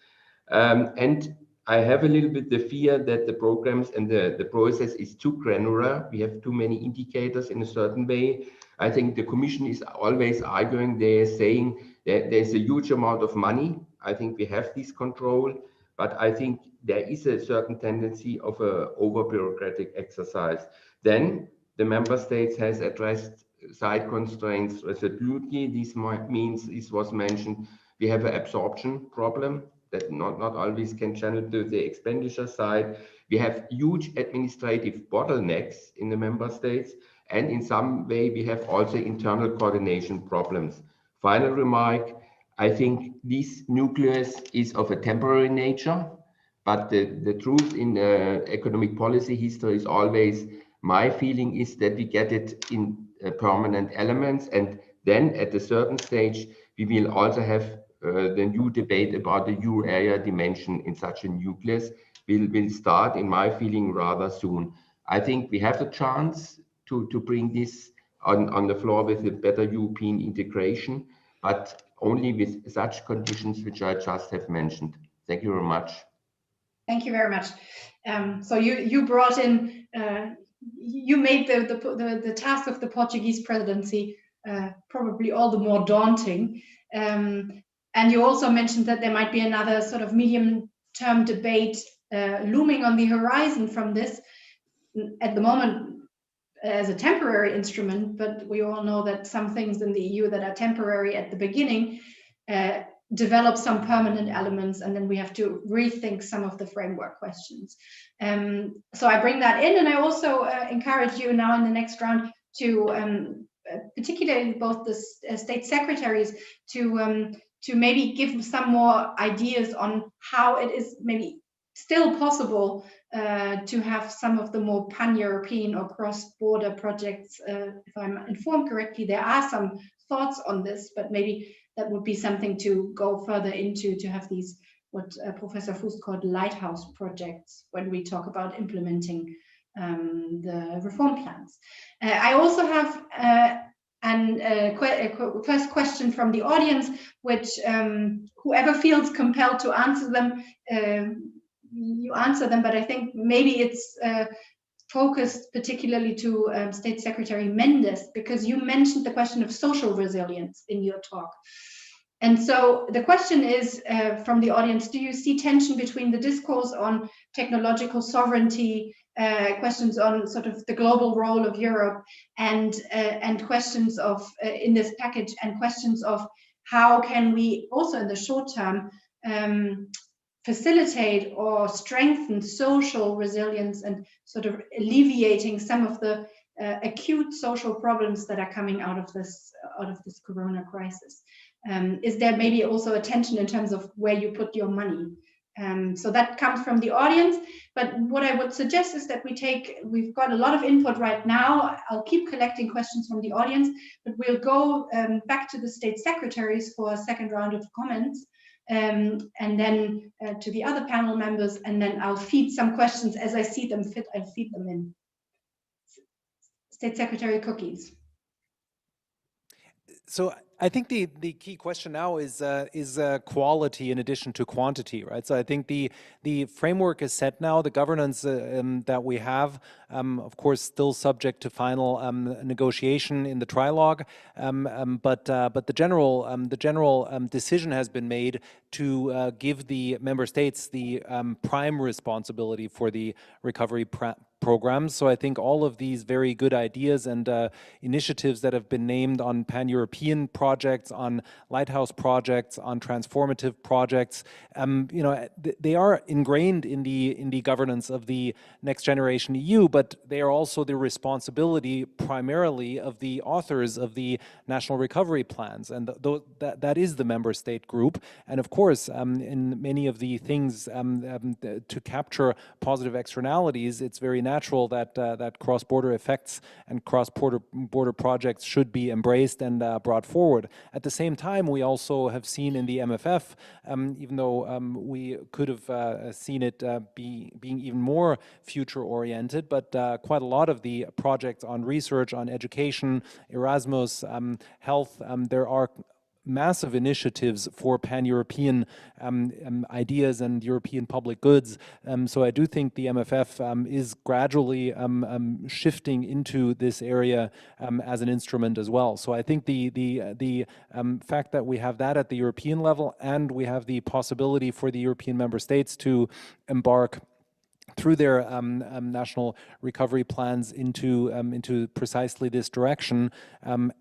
And I have a little bit the fear that the programs and the process is too granular. We have too many indicators in a certain way. I think the Commission is always arguing, they're saying that there's a huge amount of money. I think we have this control, but I think there is a certain tendency of a over-bureaucratic exercise. Then the member states has addressed side constraints resolutely. This means, this was mentioned, we have an absorption problem that not always can channel to the expenditure side. We have huge administrative bottlenecks in the member states, and in some way we have also internal coordination problems. Final remark, I think this nucleus is of a temporary nature, but the truth in economic policy history is always, my feeling is that we get it in permanent elements, and then at a certain stage we will also have the new debate about the euro area dimension in such a nucleus will start, in my feeling, rather soon. I think we have a chance to bring this on the floor with a better European integration, but only with such conditions which I just have mentioned. Thank you very much. Thank you very much. So you brought in, you made the task of the Portuguese presidency probably all the more daunting. And you also mentioned that there might be another sort of medium-term debate looming on the horizon from this at the moment as a temporary instrument, but we all know that some things in the EU that are temporary at the beginning develop some permanent elements, and then we have to rethink some of the framework questions. So I bring that in, and I also encourage you now in the next round to, particularly both the state secretaries, to maybe give some more ideas on how it is maybe still possible to have some of the more pan-European or cross-border projects. If I'm informed correctly, there are some thoughts on this, but maybe that would be something to go further into, to have these, what Professor Fust called lighthouse projects, when we talk about implementing the reform plans. I also have a first question from the audience, which whoever feels compelled to answer them, you answer them, but I think maybe it's focused particularly to State Secretary Mendes, because you mentioned the question of social resilience in your talk. And so the question is from the audience, do you see tension between the discourse on technological sovereignty, questions on sort of the global role of Europe, and questions of, in this package, and questions of how can we also in the short term facilitate or strengthen social resilience and sort of alleviating some of the acute social problems that are coming out of this corona crisis. Is there maybe also a tension in terms of where you put your money? So that comes from the audience, but what I would suggest is that we've got a lot of input right now. I'll keep collecting questions from the audience, but we'll go back to the state secretaries for a second round of comments. And then to the other panel members, and then I'll feed some questions as I see them fit. I'll feed them in. State Secretary Cookies. So I think the key question now is quality in addition to quantity, right? So I think the framework is set now. The governance that we have, of course, still subject to final negotiation in the trilogue, but the general decision has been made to give the member states the prime responsibility for the recovery programs. So I think all of these very good ideas and initiatives that have been named on pan-European projects, on lighthouse projects, on transformative projects, they are ingrained in the governance of the Next Generation EU, but they are also the responsibility primarily of the authors of the national recovery plans, and that is the member state group. And of course, in many of the things to capture positive externalities, it's very natural that cross-border effects and cross-border projects should be embraced and brought forward. At the same time, we also have seen in the MFF, even though we could have seen it being even more future-oriented, but quite a lot of the projects on research, on education, Erasmus, health, there are massive initiatives for pan-European ideas and European public goods. So I do think the MFF is gradually shifting into this area as an instrument as well. So I think the fact that we have that at the European level, and we have the possibility for the European member states to embark through their national recovery plans into precisely this direction,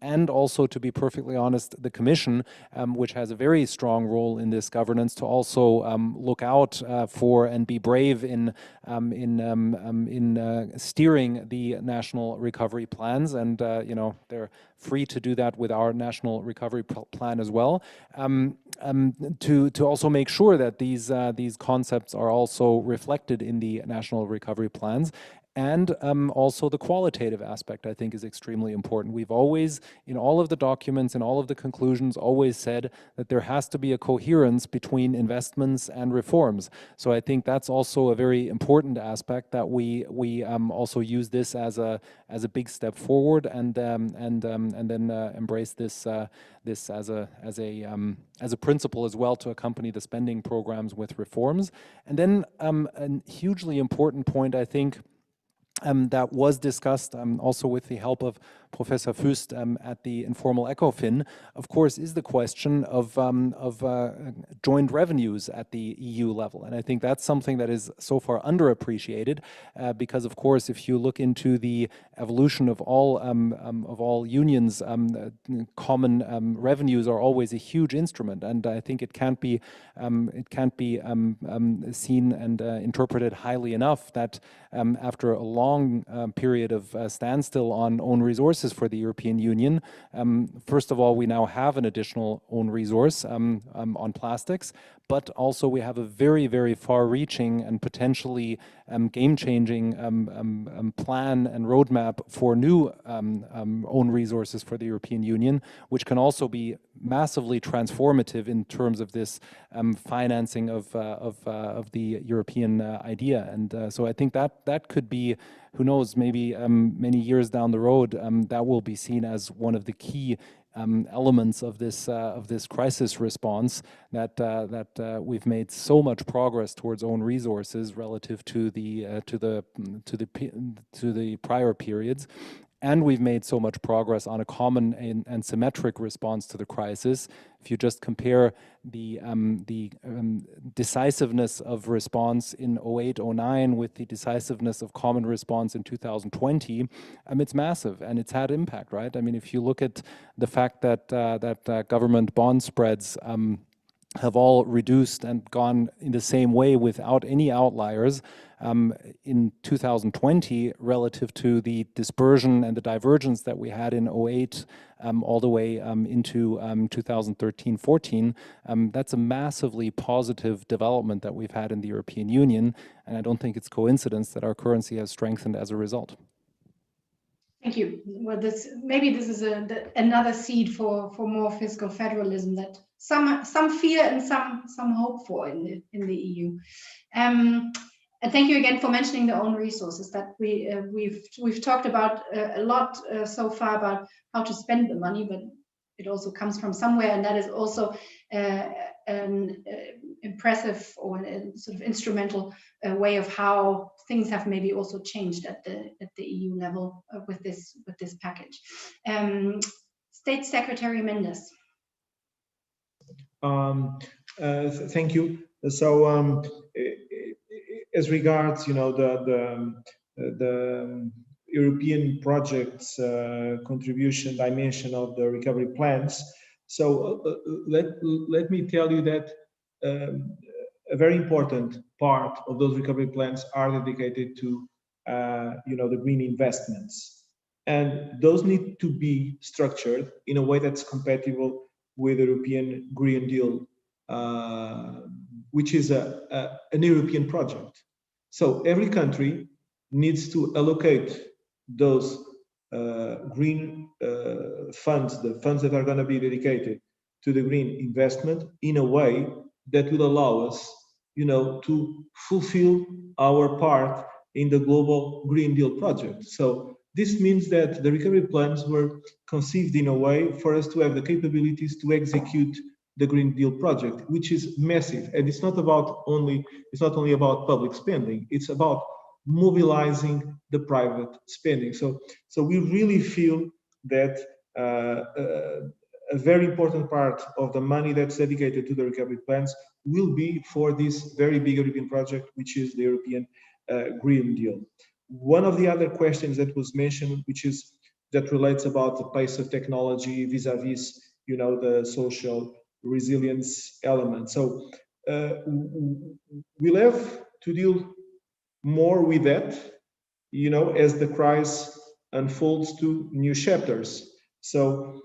and also, to be perfectly honest, the Commission, which has a very strong role in this governance, to also look out for and be brave in steering the national recovery plans, and they're free to do that with our national recovery plan as well, to also make sure that these concepts are also reflected in the national recovery plans. And also the qualitative aspect, I think, is extremely important. We've always, in all of the documents and all of the conclusions, always said that there has to be a coherence between investments and reforms. So I think that's also a very important aspect, that we also use this as a big step forward, and then embrace this as a principle as well, to accompany the spending programs with reforms. And then a hugely important point, I think, that was discussed also with the help of Professor Fust at the informal ECOFIN, of course, is the question of joint revenues at the EU level. And I think that's something that is so far underappreciated because, of course, if you look into the evolution of all unions, common revenues are always a huge instrument, and I think it can't be seen and interpreted highly enough that after a long period of standstill on own resources for the European Union, first of all, we now have an additional own resource on plastics, but also we have a very, very far-reaching and potentially game-changing plan and roadmap for new own resources for the European Union, which can also be massively transformative in terms of this financing of the European idea. And so I think that could be, who knows, maybe many years down the road, that will be seen as one of the key elements of this crisis response, that we've made so much progress towards own resources relative to the prior periods. And we've made so much progress on a common and symmetric response to the crisis. If you just compare the decisiveness of response in 08-09 with the decisiveness of common response in 2020, it's massive and it's had impact, right? I mean, if you look at the fact that government bond spreads have all reduced and gone in the same way without any outliers in 2020 relative to the dispersion and the divergence that we had in 08 all the way into 2013-14, that's a massively positive development that we've had in the European Union, and I don't think it's coincidence that our currency has strengthened as a result. Thank you. Well, maybe this is another seed for more fiscal federalism that some fear and some hope for in the EU. And thank you again for mentioning the own resources that we've talked about a lot so far about how to spend the money, but it also comes from somewhere, and that is also an impressive or a sort of instrumental way of how things have maybe also changed at the EU level with this package. State Secretary Mendes. Thank you. So as regards, the European projects contribution dimension of the recovery plans. So let me tell you that a very important part of those recovery plans are dedicated to the green investments, and those need to be structured in a way that's compatible with the European Green Deal, which is an European project. So every country needs to allocate those green funds, the funds that are going to be dedicated to the green investment, in a way that will allow us, to fulfill our part in the global Green Deal project. So this means that the recovery plans were conceived in a way for us to have the capabilities to execute the Green Deal project, which is massive, and it's not only about public spending; it's about mobilizing the private spending. So we really feel that a very important part of the money that's dedicated to the recovery plans will be for this very big European project, which is the European Green Deal. One of the other questions that was mentioned, that relates about the pace of technology vis-a-vis, the social resilience element. So we'll have to deal more with that, as the crisis unfolds to new chapters. So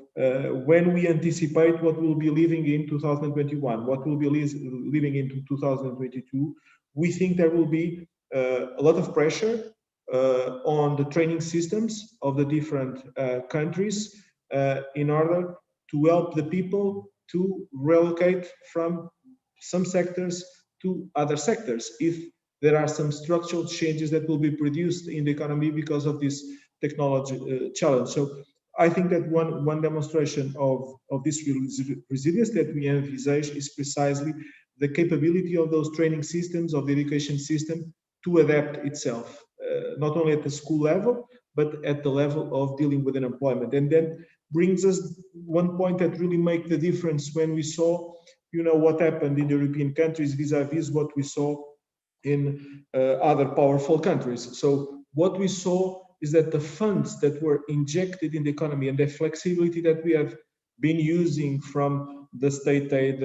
when we anticipate what we'll be living in 2021, what we'll be living into 2022, we think there will be a lot of pressure on the training systems of the different countries in order to help the people to relocate from some sectors to other sectors, if there are some structural changes that will be produced in the economy because of this technology challenge. So I think that one demonstration of this resilience that we envisage is precisely the capability of those training systems, of the education system, to adapt itself, not only at the school level, but at the level of dealing with unemployment. And then brings us one point that really make the difference when we saw, what happened in European countries vis-a-vis what we saw in other powerful countries. So what we saw is that the funds that were injected in the economy and the flexibility that we have been using from the state aid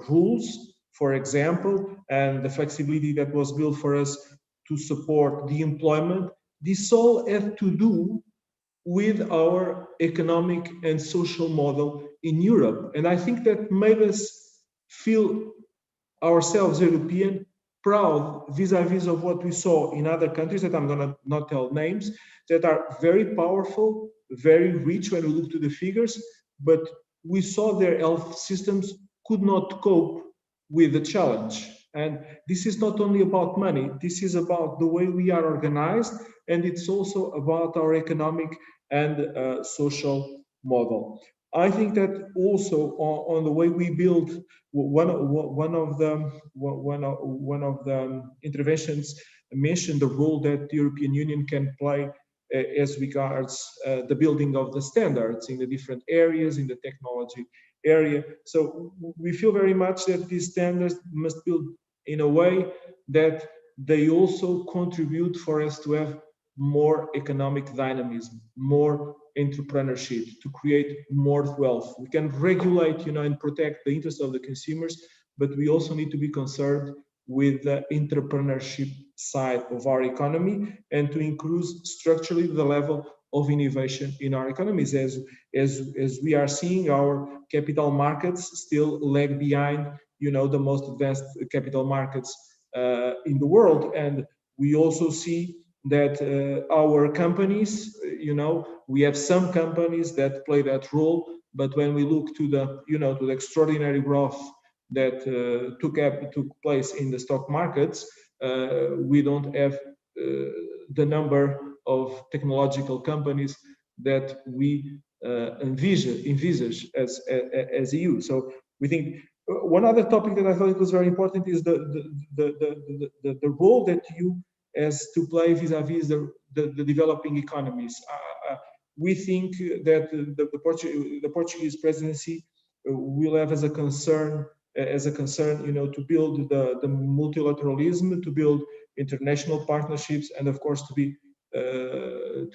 rules, for example, and the flexibility that was built for us to support the employment, this all had to do with our economic and social model in Europe. And I think that made us feel ourselves European proud vis-a-vis of what we saw in other countries that I'm going to not tell names, that are very powerful, very rich when we look to the figures, but we saw their health systems could not cope with the challenge. And this is not only about money, this is about the way we are organized, and it's also about our economic and social model. I think that also on the way we build, one of the interventions mentioned the role that the European Union can play as regards the building of the standards in the different areas, in the technology area. So we feel very much that these standards must build in a way that they also contribute for us to have more economic dynamism, more entrepreneurship, to create more wealth. We can regulate, and protect the interests of the consumers, but we also need to be concerned with the entrepreneurship side of our economy and to increase structurally the level of innovation in our economies. As we are seeing, our capital markets still lag behind, the most advanced capital markets in the world. And we also see that our companies, we have some companies that play that role, but when we look to the, to the extraordinary growth that took place in the stock markets, we don't have the number of technological companies that we envisage as EU. So we think one other topic that I thought it was very important is the role that EU has to play vis-a-vis the developing economies. We think that the Portuguese presidency will have as a concern, to build the multilateralism, to build international partnerships, and of course to be to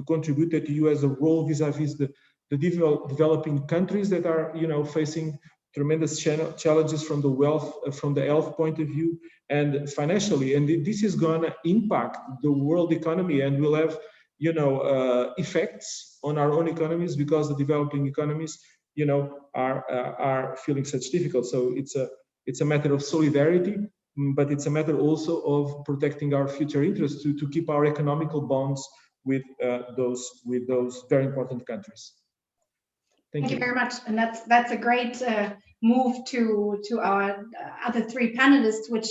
contribute that the EU has a role vis-a-vis the developing countries that are facing tremendous challenges from the health point of view and financially, and this is going to impact the world economy and will have effects on our own economies because the developing economies are feeling such difficult. So it's a matter of solidarity, but it's a matter also of protecting our future interests to keep our economical bonds with those very important countries. Thank you very much, and that's a great move to our other three panelists, which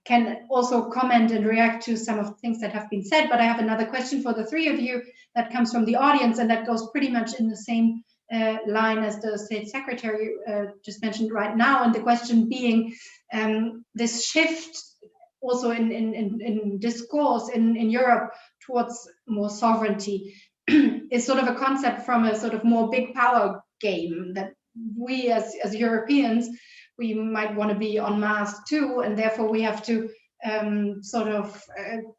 can also comment and react to some of the things that have been said. But I have another question for the three of you that comes from the audience, and that goes pretty much in the same line as the State Secretary just mentioned right now. And the question being, this shift also in discourse in Europe towards more sovereignty is sort of a concept from a sort of more big power game that we as Europeans, we might want to be en masse too, and therefore we have to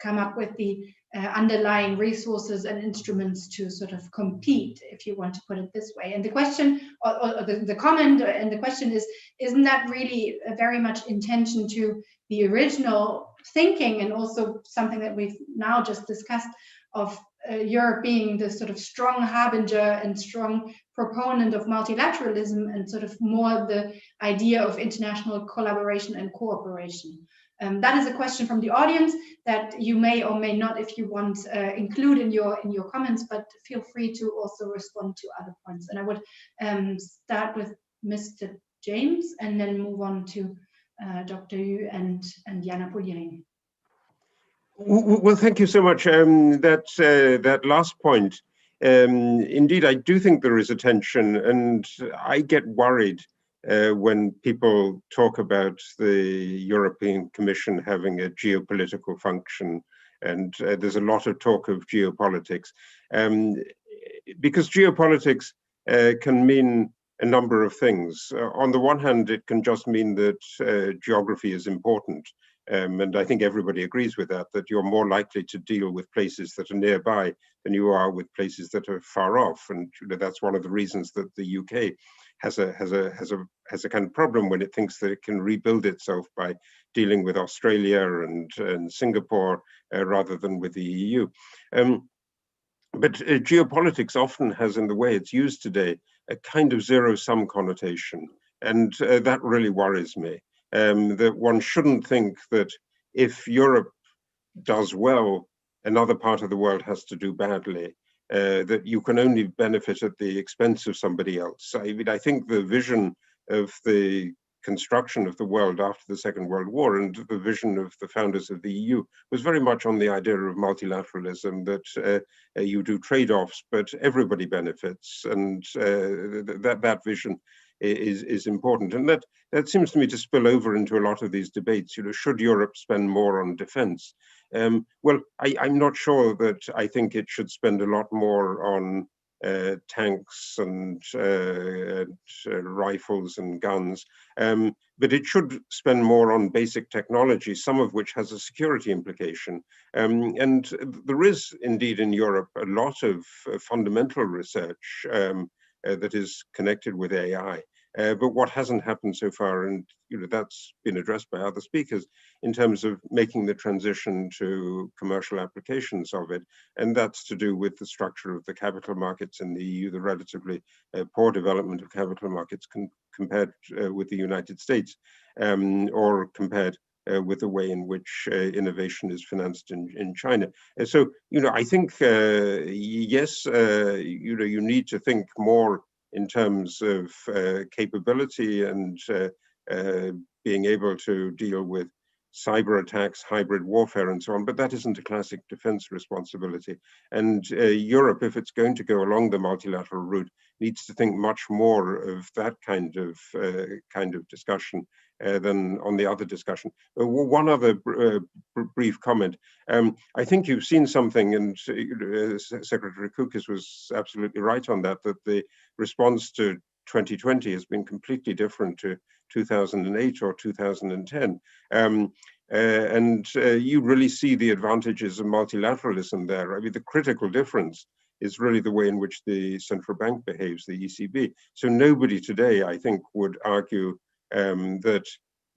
come up with the underlying resources and instruments to sort of compete, if you want to put it this way. And the question, or the comment and the question is, isn't that really very much intention to the original thinking, and also something that we've now just discussed of Europe being the sort of strong harbinger and strong proponent of multilateralism, and sort of more the idea of international collaboration and cooperation? That is a question from the audience that you may or may not, if you want, include in your comments, but feel free to also respond to other points. And I would start with Mr. James and then move on to Dr. Ngheu and Jana Puglieri. Well, thank you so much. That last point, indeed, I do think there is a tension, and I get worried when people talk about the European Commission having a geopolitical function And there's a lot of talk of geopolitics, because geopolitics can mean a number of things. On the one hand, it can just mean that geography is important. And I think everybody agrees with that, that you're more likely to deal with places that are nearby than you are with places that are far off. And that's one of the reasons that the UK has a kind of problem when it thinks that it can rebuild itself by dealing with Australia and Singapore rather than with the EU. But geopolitics often has, in the way it's used today, a kind of zero-sum connotation. And that really worries me. That one shouldn't think that if Europe does well, another part of the world has to do badly, that you can only benefit at the expense of somebody else. I mean, I think the vision of the construction of the world after the Second World War and the vision of the founders of the EU was very much on the idea of multilateralism, that you do trade-offs, but everybody benefits, and that vision is important. And that seems to me to spill over into a lot of these debates. Should Europe spend more on defense? Well, I'm not sure that I think it should spend a lot more on tanks and rifles and guns, but it should spend more on basic technology, some of which has a security implication. And there is indeed in Europe a lot of fundamental research that is connected with AI. But what hasn't happened so far, and that's been addressed by other speakers, in terms of making the transition to commercial applications of it, and that's to do with the structure of the capital markets in the EU, the relatively poor development of capital markets compared with the United States, or compared with the way in which innovation is financed in China. And so, I think, yes, you need to think more in terms of capability and being able to deal with cyber attacks, hybrid warfare, and so on, but that isn't a classic defense responsibility. And Europe, if it's going to go along the multilateral route, needs to think much more of that kind of discussion than on the other discussion. One other brief comment. I think you've seen something, and Secretary Kukis was absolutely right on that the response to 2020 has been completely different to 2008 or 2010. And you really see the advantages of multilateralism there. I mean, the critical difference is really the way in which the central bank behaves, the ECB. So nobody today, I think, would argue that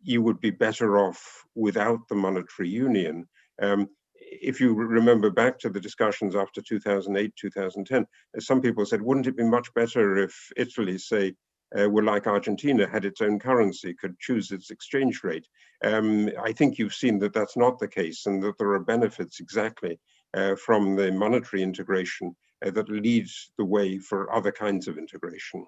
you would be better off without the monetary union. If you remember back to the discussions after 2008, 2010, some people said, wouldn't it be much better if Italy, say, were like Argentina, had its own currency, could choose its exchange rate? I think you've seen that that's not the case, and that there are benefits exactly from the monetary integration that leads the way for other kinds of integration.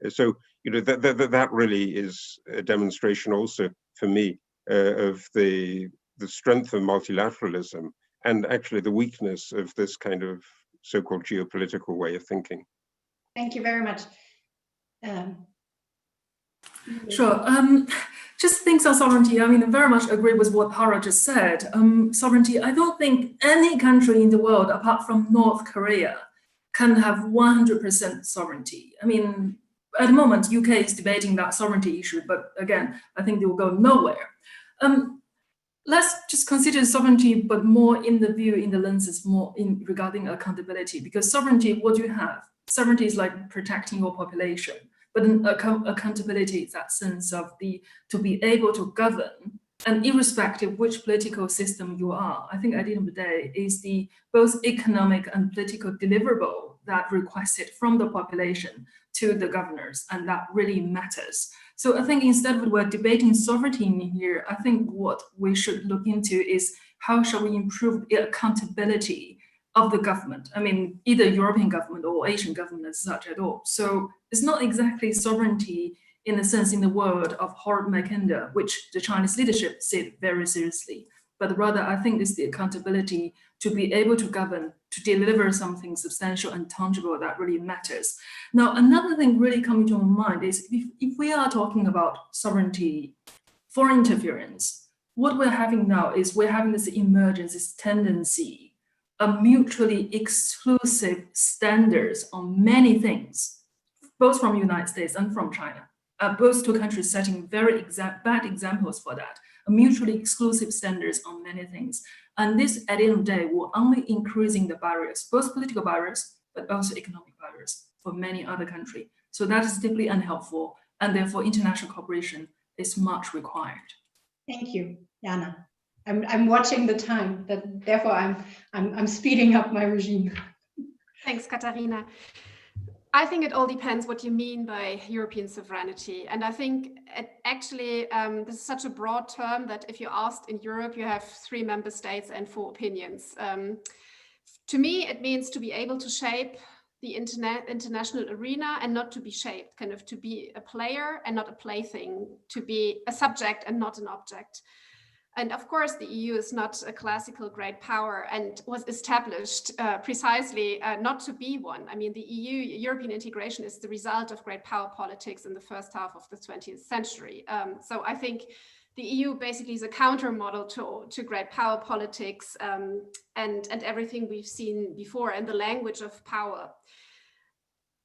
So, that really is a demonstration also for me of the strength of multilateralism and actually the weakness of this kind of so-called geopolitical way of thinking. Thank you very much. Sure. Just things on sovereignty. I mean, I very much agree with what Hara just said. Sovereignty, I don't think any country in the world, apart from North Korea, can have 100% sovereignty. I mean, at the moment, UK is debating that sovereignty issue, but again, I think they will go nowhere. Let's just consider sovereignty, but more in the lenses more in regarding accountability, because sovereignty, what do you have? Sovereignty is like protecting your population, but then accountability is that sense of to be able to govern, and irrespective which political system you are, I think at the end of the day is the both economic and political deliverable that requested from the population to the governors, and that really matters. So I think instead of we're debating sovereignty in here, I think what we should look into is how shall we improve the accountability of the government? I mean, either European government or Asian government as such at all. So it's not exactly sovereignty in the sense in the word of Howard Mackinder, which the Chinese leadership said very seriously, but rather I think it's the accountability to be able to govern, to deliver something substantial and tangible that really matters. Now, another thing really coming to my mind is if we are talking about sovereignty, foreign interference, what we're having now is we're having this emergence, this tendency of mutually exclusive standards on many things, both from the United States and from China. Both two countries setting very bad examples for that, mutually exclusive standards on many things. And this, at the end of the day, will only increasing the barriers, both political barriers, but also economic barriers for many other countries. So that is deeply unhelpful, and therefore international cooperation is much required. Thank you, Jana. I'm watching the time, therefore I'm speeding up my regime. Thanks, Katharina. I think it all depends what you mean by European sovereignty. And I think actually this is such a broad term that if you're asked in Europe, you have 3 member states and 4 opinions. To me, it means to be able to shape the international arena and not to be shaped, kind of to be a player and not a plaything, to be a subject and not an object. And of course, the EU is not a classical great power and was established precisely not to be one. I mean, the European integration is the result of great power politics in the first half of the 20th century. So I think the EU basically is a counter model to great power politics and everything we've seen before, and the language of power.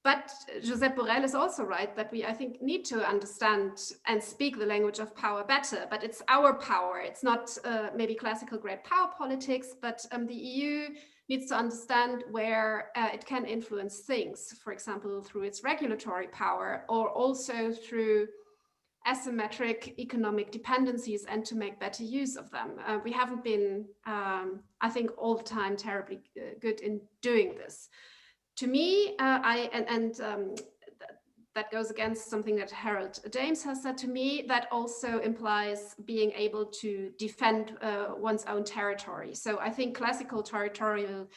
But Josep Borrell is also right that we, I think, need to understand and speak the language of power better. But it's our power. It's not maybe classical great power politics, but the EU needs to understand where it can influence things, for example, through its regulatory power, or also through asymmetric economic dependencies, and to make better use of them. We haven't been, I think, all the time terribly good in doing this. To me, that goes against something that Harold James has said to me, that also implies being able to defend one's own territory. So I think classical territorial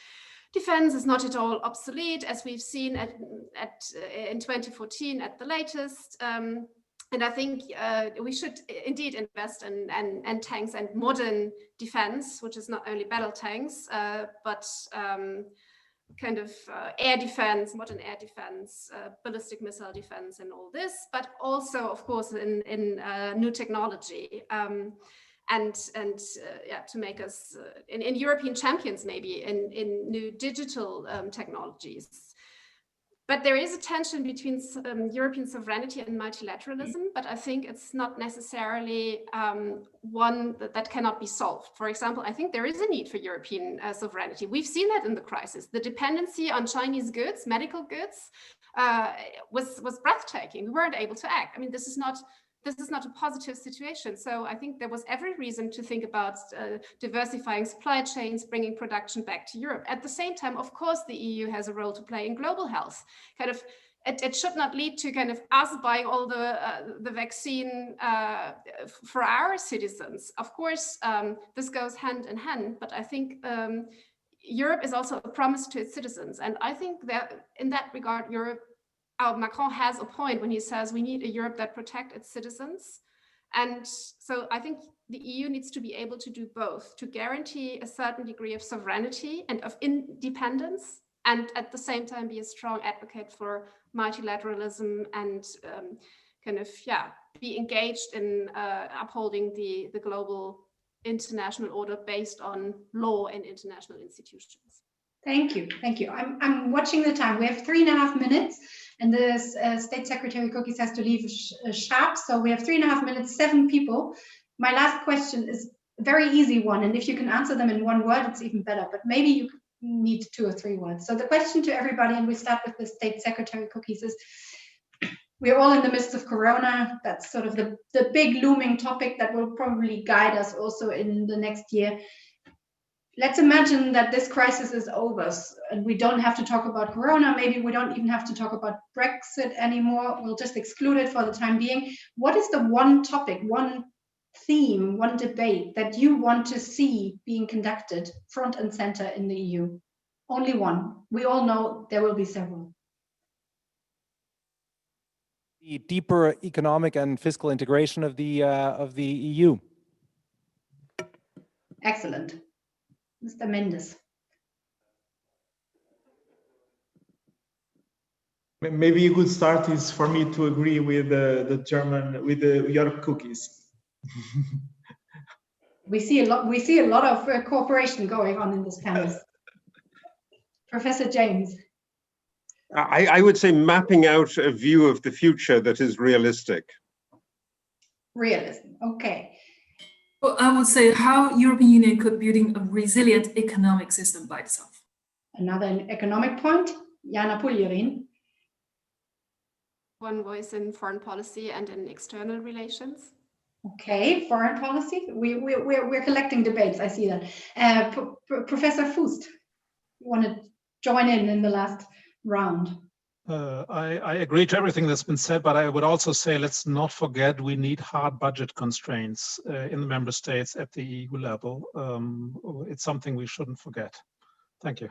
defense is not at all obsolete, as we've seen in 2014 at the latest. And I think we should indeed invest in tanks and modern defense, which is not only battle tanks, but kind of air defense, modern air defense, ballistic missile defense, and all this, but also, of course, in new technology, and to make us in European champions, maybe in new digital technologies. But there is a tension between European sovereignty and multilateralism, but I think it's not necessarily one that cannot be solved. For example, I think there is a need for European sovereignty. We've seen that in the crisis. The dependency on Chinese goods, medical goods, was breathtaking. We weren't able to act. I mean, this is not a positive situation. So I think there was every reason to think about diversifying supply chains, bringing production back to Europe. At the same time, of course, the EU has a role to play in global health. Kind of, it should not lead to kind of us buying all the vaccine for our citizens. Of course, this goes hand in hand, but I think Europe is also a promise to its citizens. And I think that in that regard, Macron has a point when he says we need a Europe that protects its citizens. And so I think the EU needs to be able to do both, to guarantee a certain degree of sovereignty and of independence, and at the same time be a strong advocate for multilateralism and be engaged in upholding the global international order based on law and international institutions. Thank you. I'm watching the time. We have 3.5 minutes, and the State Secretary Cookies has to leave sharp. So we have 3.5 minutes, 7 people. My last question is a very easy one, and if you can answer them in 1 word, it's even better. But maybe you need 2 or 3 words. So the question to everybody, and we start with the State Secretary Cookies, is: we're all in the midst of Corona. That's sort of the big looming topic that will probably guide us also in the next year. Let's imagine that this crisis is over and we don't have to talk about Corona. Maybe we don't even have to talk about Brexit anymore. We'll just exclude it for the time being. What is the one topic, one theme, one debate that you want to see being conducted front and center in the EU? Only one. We all know there will be several. The deeper economic and fiscal integration of the EU. Excellent. Mr. Mendes. Maybe a good start is for me to agree with the German, with your cookies. We see a lot of cooperation going on in this panel. Professor James. I would say mapping out a view of the future that is realistic. Realism, okay. Well, I would say how European Union could building a resilient economic system by itself. Another economic point, Jana Puljerin. One voice in foreign policy and in external relations. Okay, foreign policy. We're collecting debates. I see that. Professor Fust, you want to join in the last round? I agree to everything that's been said, but I would also say let's not forget we need hard budget constraints in the member states at the EU level. It's something we shouldn't forget. Thank you.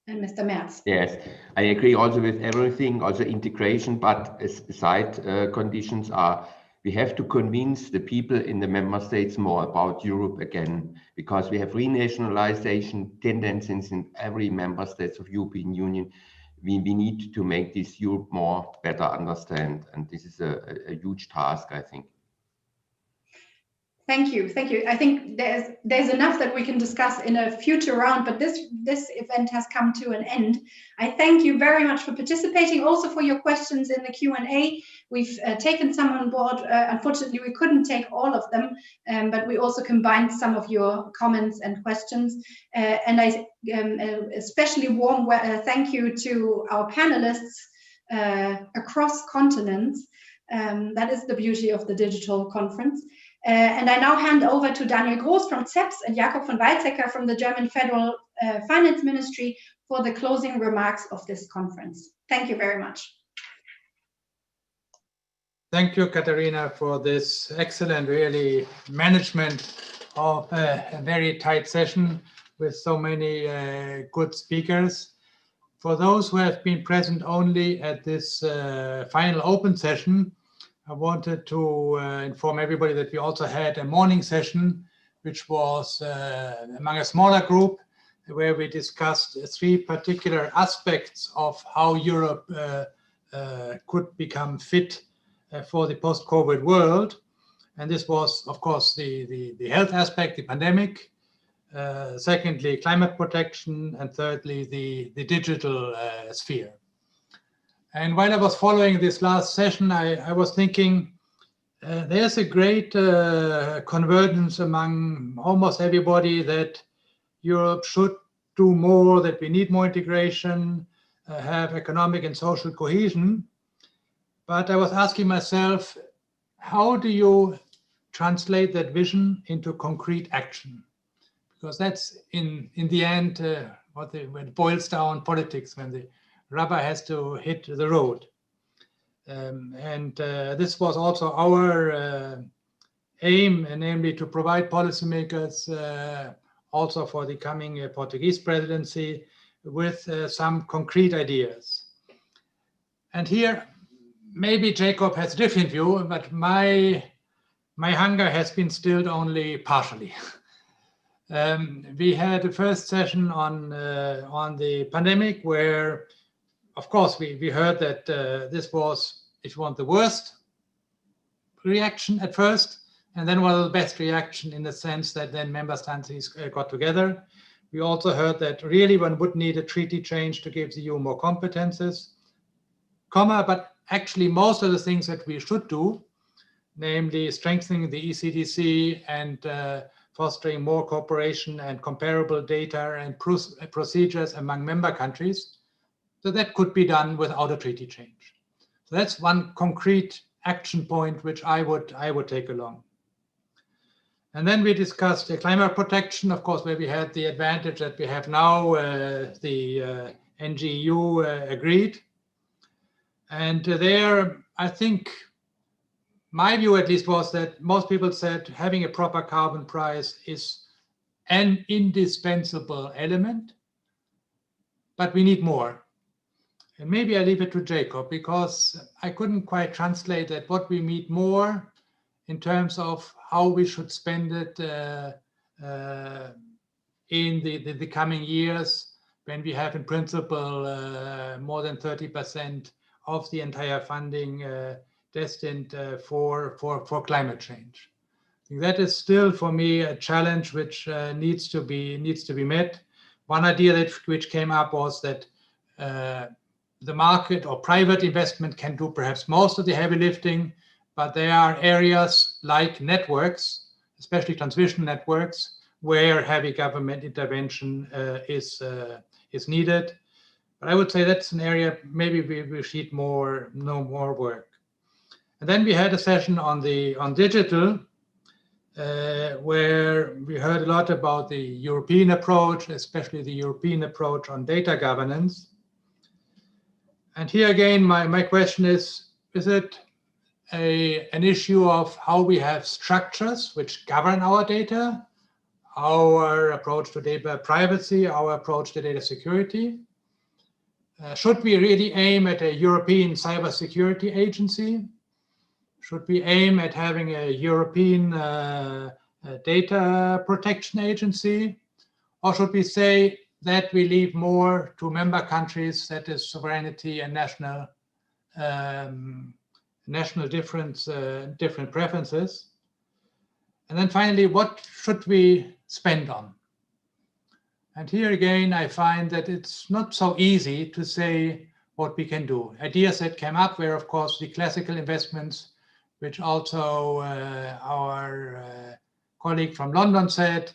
And Mr. Merz. Yes, I agree also with everything, also integration, but side conditions are we have to convince the people in the member states more about Europe again, because we have renationalization tendencies in every member state of European Union. We need to make this Europe more better understand, and this is a huge task, I think. Thank you, thank you. I think there's enough that we can discuss in a future round, but this event has come to an end. I thank you very much for participating, also for your questions in the Q&A. We've taken some on board. Unfortunately, we couldn't take all of them, but we also combined some of your comments and questions. And I especially warm thank you to our panelists across continents. That is the beauty of the digital conference. And I now hand over to Daniel Groß from CEPS and Jakob von Weizsäcker from the German Federal Finance Ministry for the closing remarks of this conference. Thank you very much. Thank you, Katharina, for this excellent, really, management of a very tight session with so many good speakers. For those who have been present only at this final open session, I wanted to inform everybody that we also had a morning session, which was among a smaller group, where we discussed 3 particular aspects of how Europe could become fit for the post-COVID world. And this was, of course, the health aspect, the pandemic, secondly, climate protection, and thirdly, the digital sphere. And while I was following this last session, I was thinking there's a great convergence among almost everybody that Europe should do more, that we need more integration, have economic and social cohesion. But I was asking myself, how do you translate that vision into concrete action? Because that's in the end when it boils down politics, when the rubber has to hit the road. This was also our aim, namely to provide policymakers also for the coming Portuguese presidency with some concrete ideas. And here, maybe Jacob has a different view, but my hunger has been stilled only partially. We had a first session on the pandemic where, of course, we heard that this was, if you want, the worst reaction at first, and then one of the best reaction in the sense that then member states got together. We also heard that really one would need a treaty change to give the EU more competences, but actually most of the things that we should do, namely strengthening the ECDC and fostering more cooperation and comparable data and procedures among member countries, so that could be done without a treaty change. So that's one concrete action point which I would take along. And then we discussed the climate protection, of course, where we had the advantage that we have now the NGU agreed. And there, I think, my view at least was that most people said having a proper carbon price is an indispensable element, but we need more. And maybe I leave it to Jacob, because I couldn't quite translate that what we need more in terms of how we should spend it in the coming years, when we have in principle more than 30% of the entire funding destined for climate change. That is still, for me, a challenge which needs to be met. One idea which came up was that the market or private investment can do perhaps most of the heavy lifting, but there are areas like networks, especially transmission networks, where heavy government intervention is needed. But I would say that's an area maybe we should know more work. And then we had a session on digital, where we heard a lot about the European approach, especially the European approach on data governance. And here again, my question is it an issue of how we have structures which govern our data, our approach to data privacy, our approach to data security? Should we really aim at a European cybersecurity agency? Should we aim at having a European data protection agency? Or should we say that we leave more to member countries, that is sovereignty and national different preferences? And then finally, what should we spend on? And here again, I find that it's not so easy to say what we can do. Ideas that came up were, of course, the classical investments, which also our colleague from London said,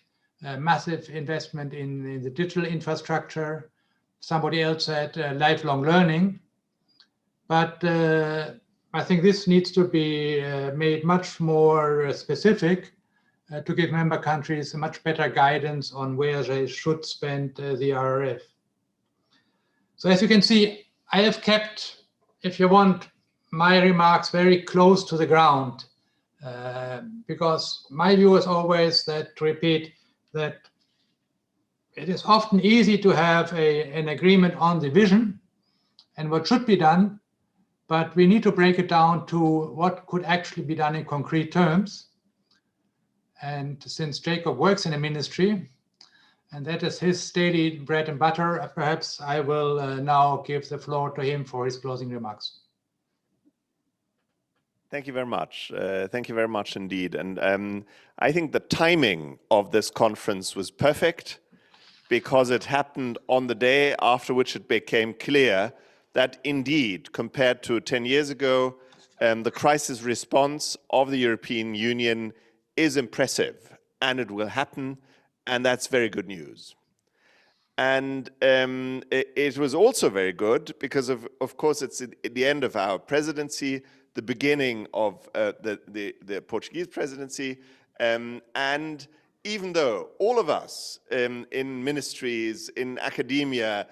massive investment in the digital infrastructure. Somebody else said lifelong learning. But I think this needs to be made much more specific to give member countries a much better guidance on where they should spend the RRF. So as you can see, I have kept, if you want, my remarks very close to the ground, because my view is always that, to repeat, that it is often easy to have an agreement on the vision and what should be done, but we need to break it down to what could actually be done in concrete terms. And since Jacob works in a ministry, and that is his daily bread and butter, perhaps I will now give the floor to him for his closing remarks. Thank you very much. Thank you very much indeed. And I think the timing of this conference was perfect, because it happened on the day after which it became clear that indeed, compared to 10 years ago, the crisis response of the European Union is impressive, and it will happen, and that's very good news. And it was also very good because of course, it's at the end of our presidency, the beginning of the Portuguese presidency, and even though all of us in ministries, in academia,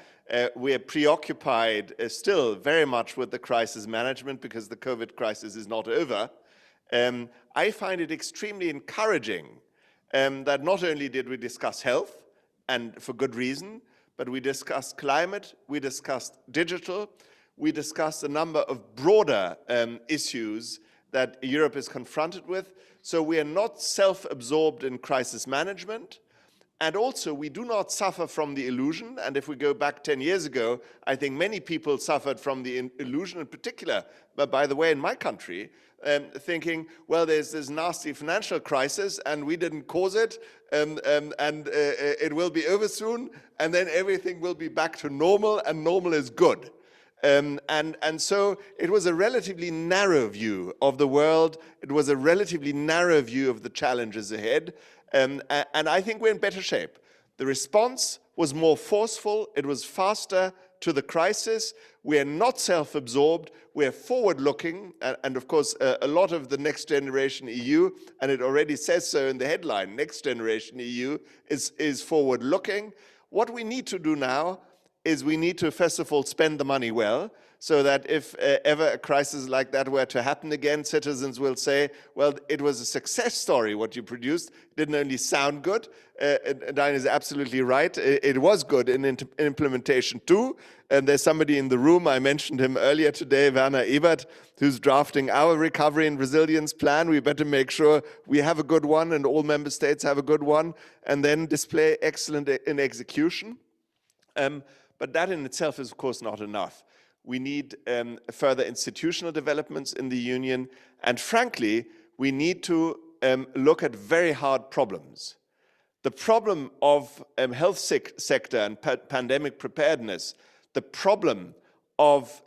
we are preoccupied still very much with the crisis management because the COVID crisis is not over, I find it extremely encouraging that not only did we discuss health, and for good reason, but we discussed climate, we discussed digital, we discussed a number of broader issues that Europe is confronted with. So we are not self-absorbed in crisis management. And also, we do not suffer from the illusion. And if we go back 10 years ago, I think many people suffered from the illusion in particular, but by the way, in my country, thinking, well, there's this nasty financial crisis and we didn't cause it, and it will be over soon, and then everything will be back to normal, and normal is good. And so it was a relatively narrow view of the world. It was a relatively narrow view of the challenges ahead. And I think we're in better shape. The response was more forceful. It was faster to the crisis. We are not self-absorbed. We're forward-looking. And of course, a lot of the next generation EU, and it already says so in the headline, next generation EU is forward-looking. What we need to do now is we need to, first of all, spend the money well, so that if ever a crisis like that were to happen again, citizens will say, well, it was a success story what you produced. It didn't only sound good, and Diane is absolutely right, it was good in implementation too. And there's somebody in the room, I mentioned him earlier today, Werner Ebert, who's drafting our recovery and resilience plan. We better make sure we have a good one and all member states have a good one, and then display excellent in execution. But that in itself is, of course, not enough. We need further institutional developments in the Union. And frankly, we need to look at very hard problems. The problem of health sector and pandemic preparedness, the problem of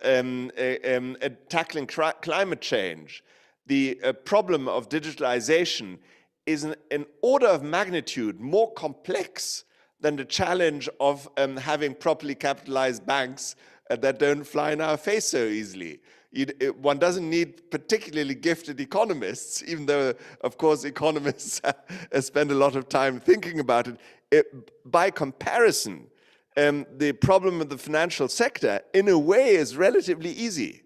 tackling climate change, the problem of digitalization is an order of magnitude more complex than the challenge of having properly capitalized banks that don't fly in our face so easily. One doesn't need particularly gifted economists, even though, of course, economists spend a lot of time thinking about it. By comparison, the problem of the financial sector, in a way, is relatively easy.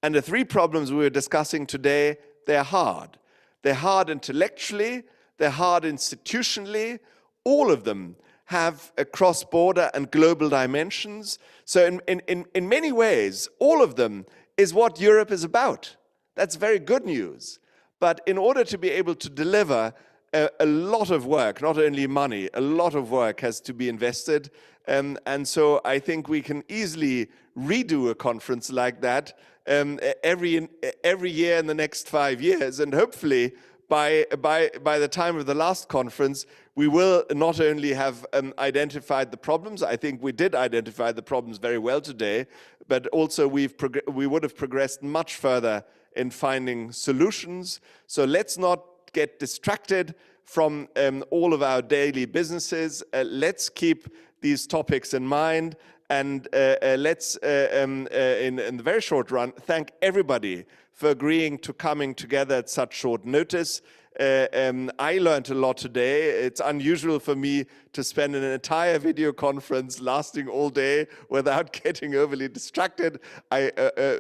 And the three problems we were discussing today, they're hard. They're hard intellectually, they're hard institutionally. All of them have a cross-border and global dimensions. So in many ways, all of them is what Europe is about. That's very good news. But in order to be able to deliver a lot of work, not only money, a lot of work has to be invested. And so I think we can easily redo a conference like that every year in the next 5 years. And hopefully by the time of the last conference, we will not only have identified the problems, I think we did identify the problems very well today, but also we would have progressed much further in finding solutions. So let's not get distracted from all of our daily businesses. Let's keep these topics in mind, and let's, in the very short run, thank everybody for agreeing to coming together at such short notice. I learned a lot today. It's unusual for me to spend an entire video conference lasting all day without getting overly distracted. I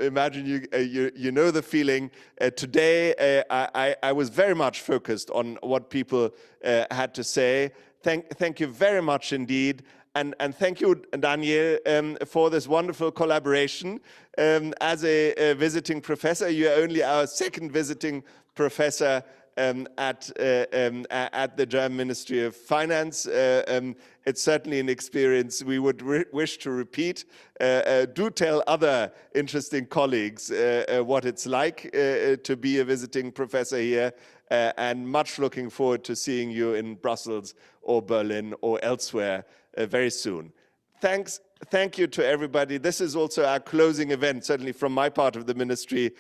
imagine you know the feeling. Today, I was very much focused on what people had to say. Thank you very much indeed. And thank you, Daniel, for this wonderful collaboration. As a visiting professor, you're only our second visiting professor at the German Ministry of Finance. It's certainly an experience we would wish to repeat. Do tell other interesting colleagues what it's like to be a visiting professor here, and much looking forward to seeing you in Brussels or Berlin or elsewhere very soon. Thank you to everybody. This is also our closing event, certainly from my part of the ministry,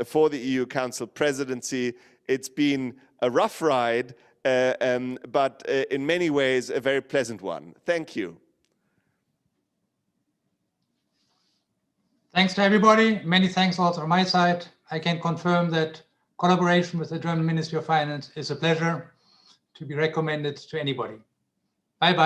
for the EU Council presidency. It's been a rough ride, but in many ways a very pleasant one. Thank you. Thanks to everybody. Many thanks also from my side. I can confirm that collaboration with the German Ministry of Finance is a pleasure, to be recommended to anybody. Bye-bye.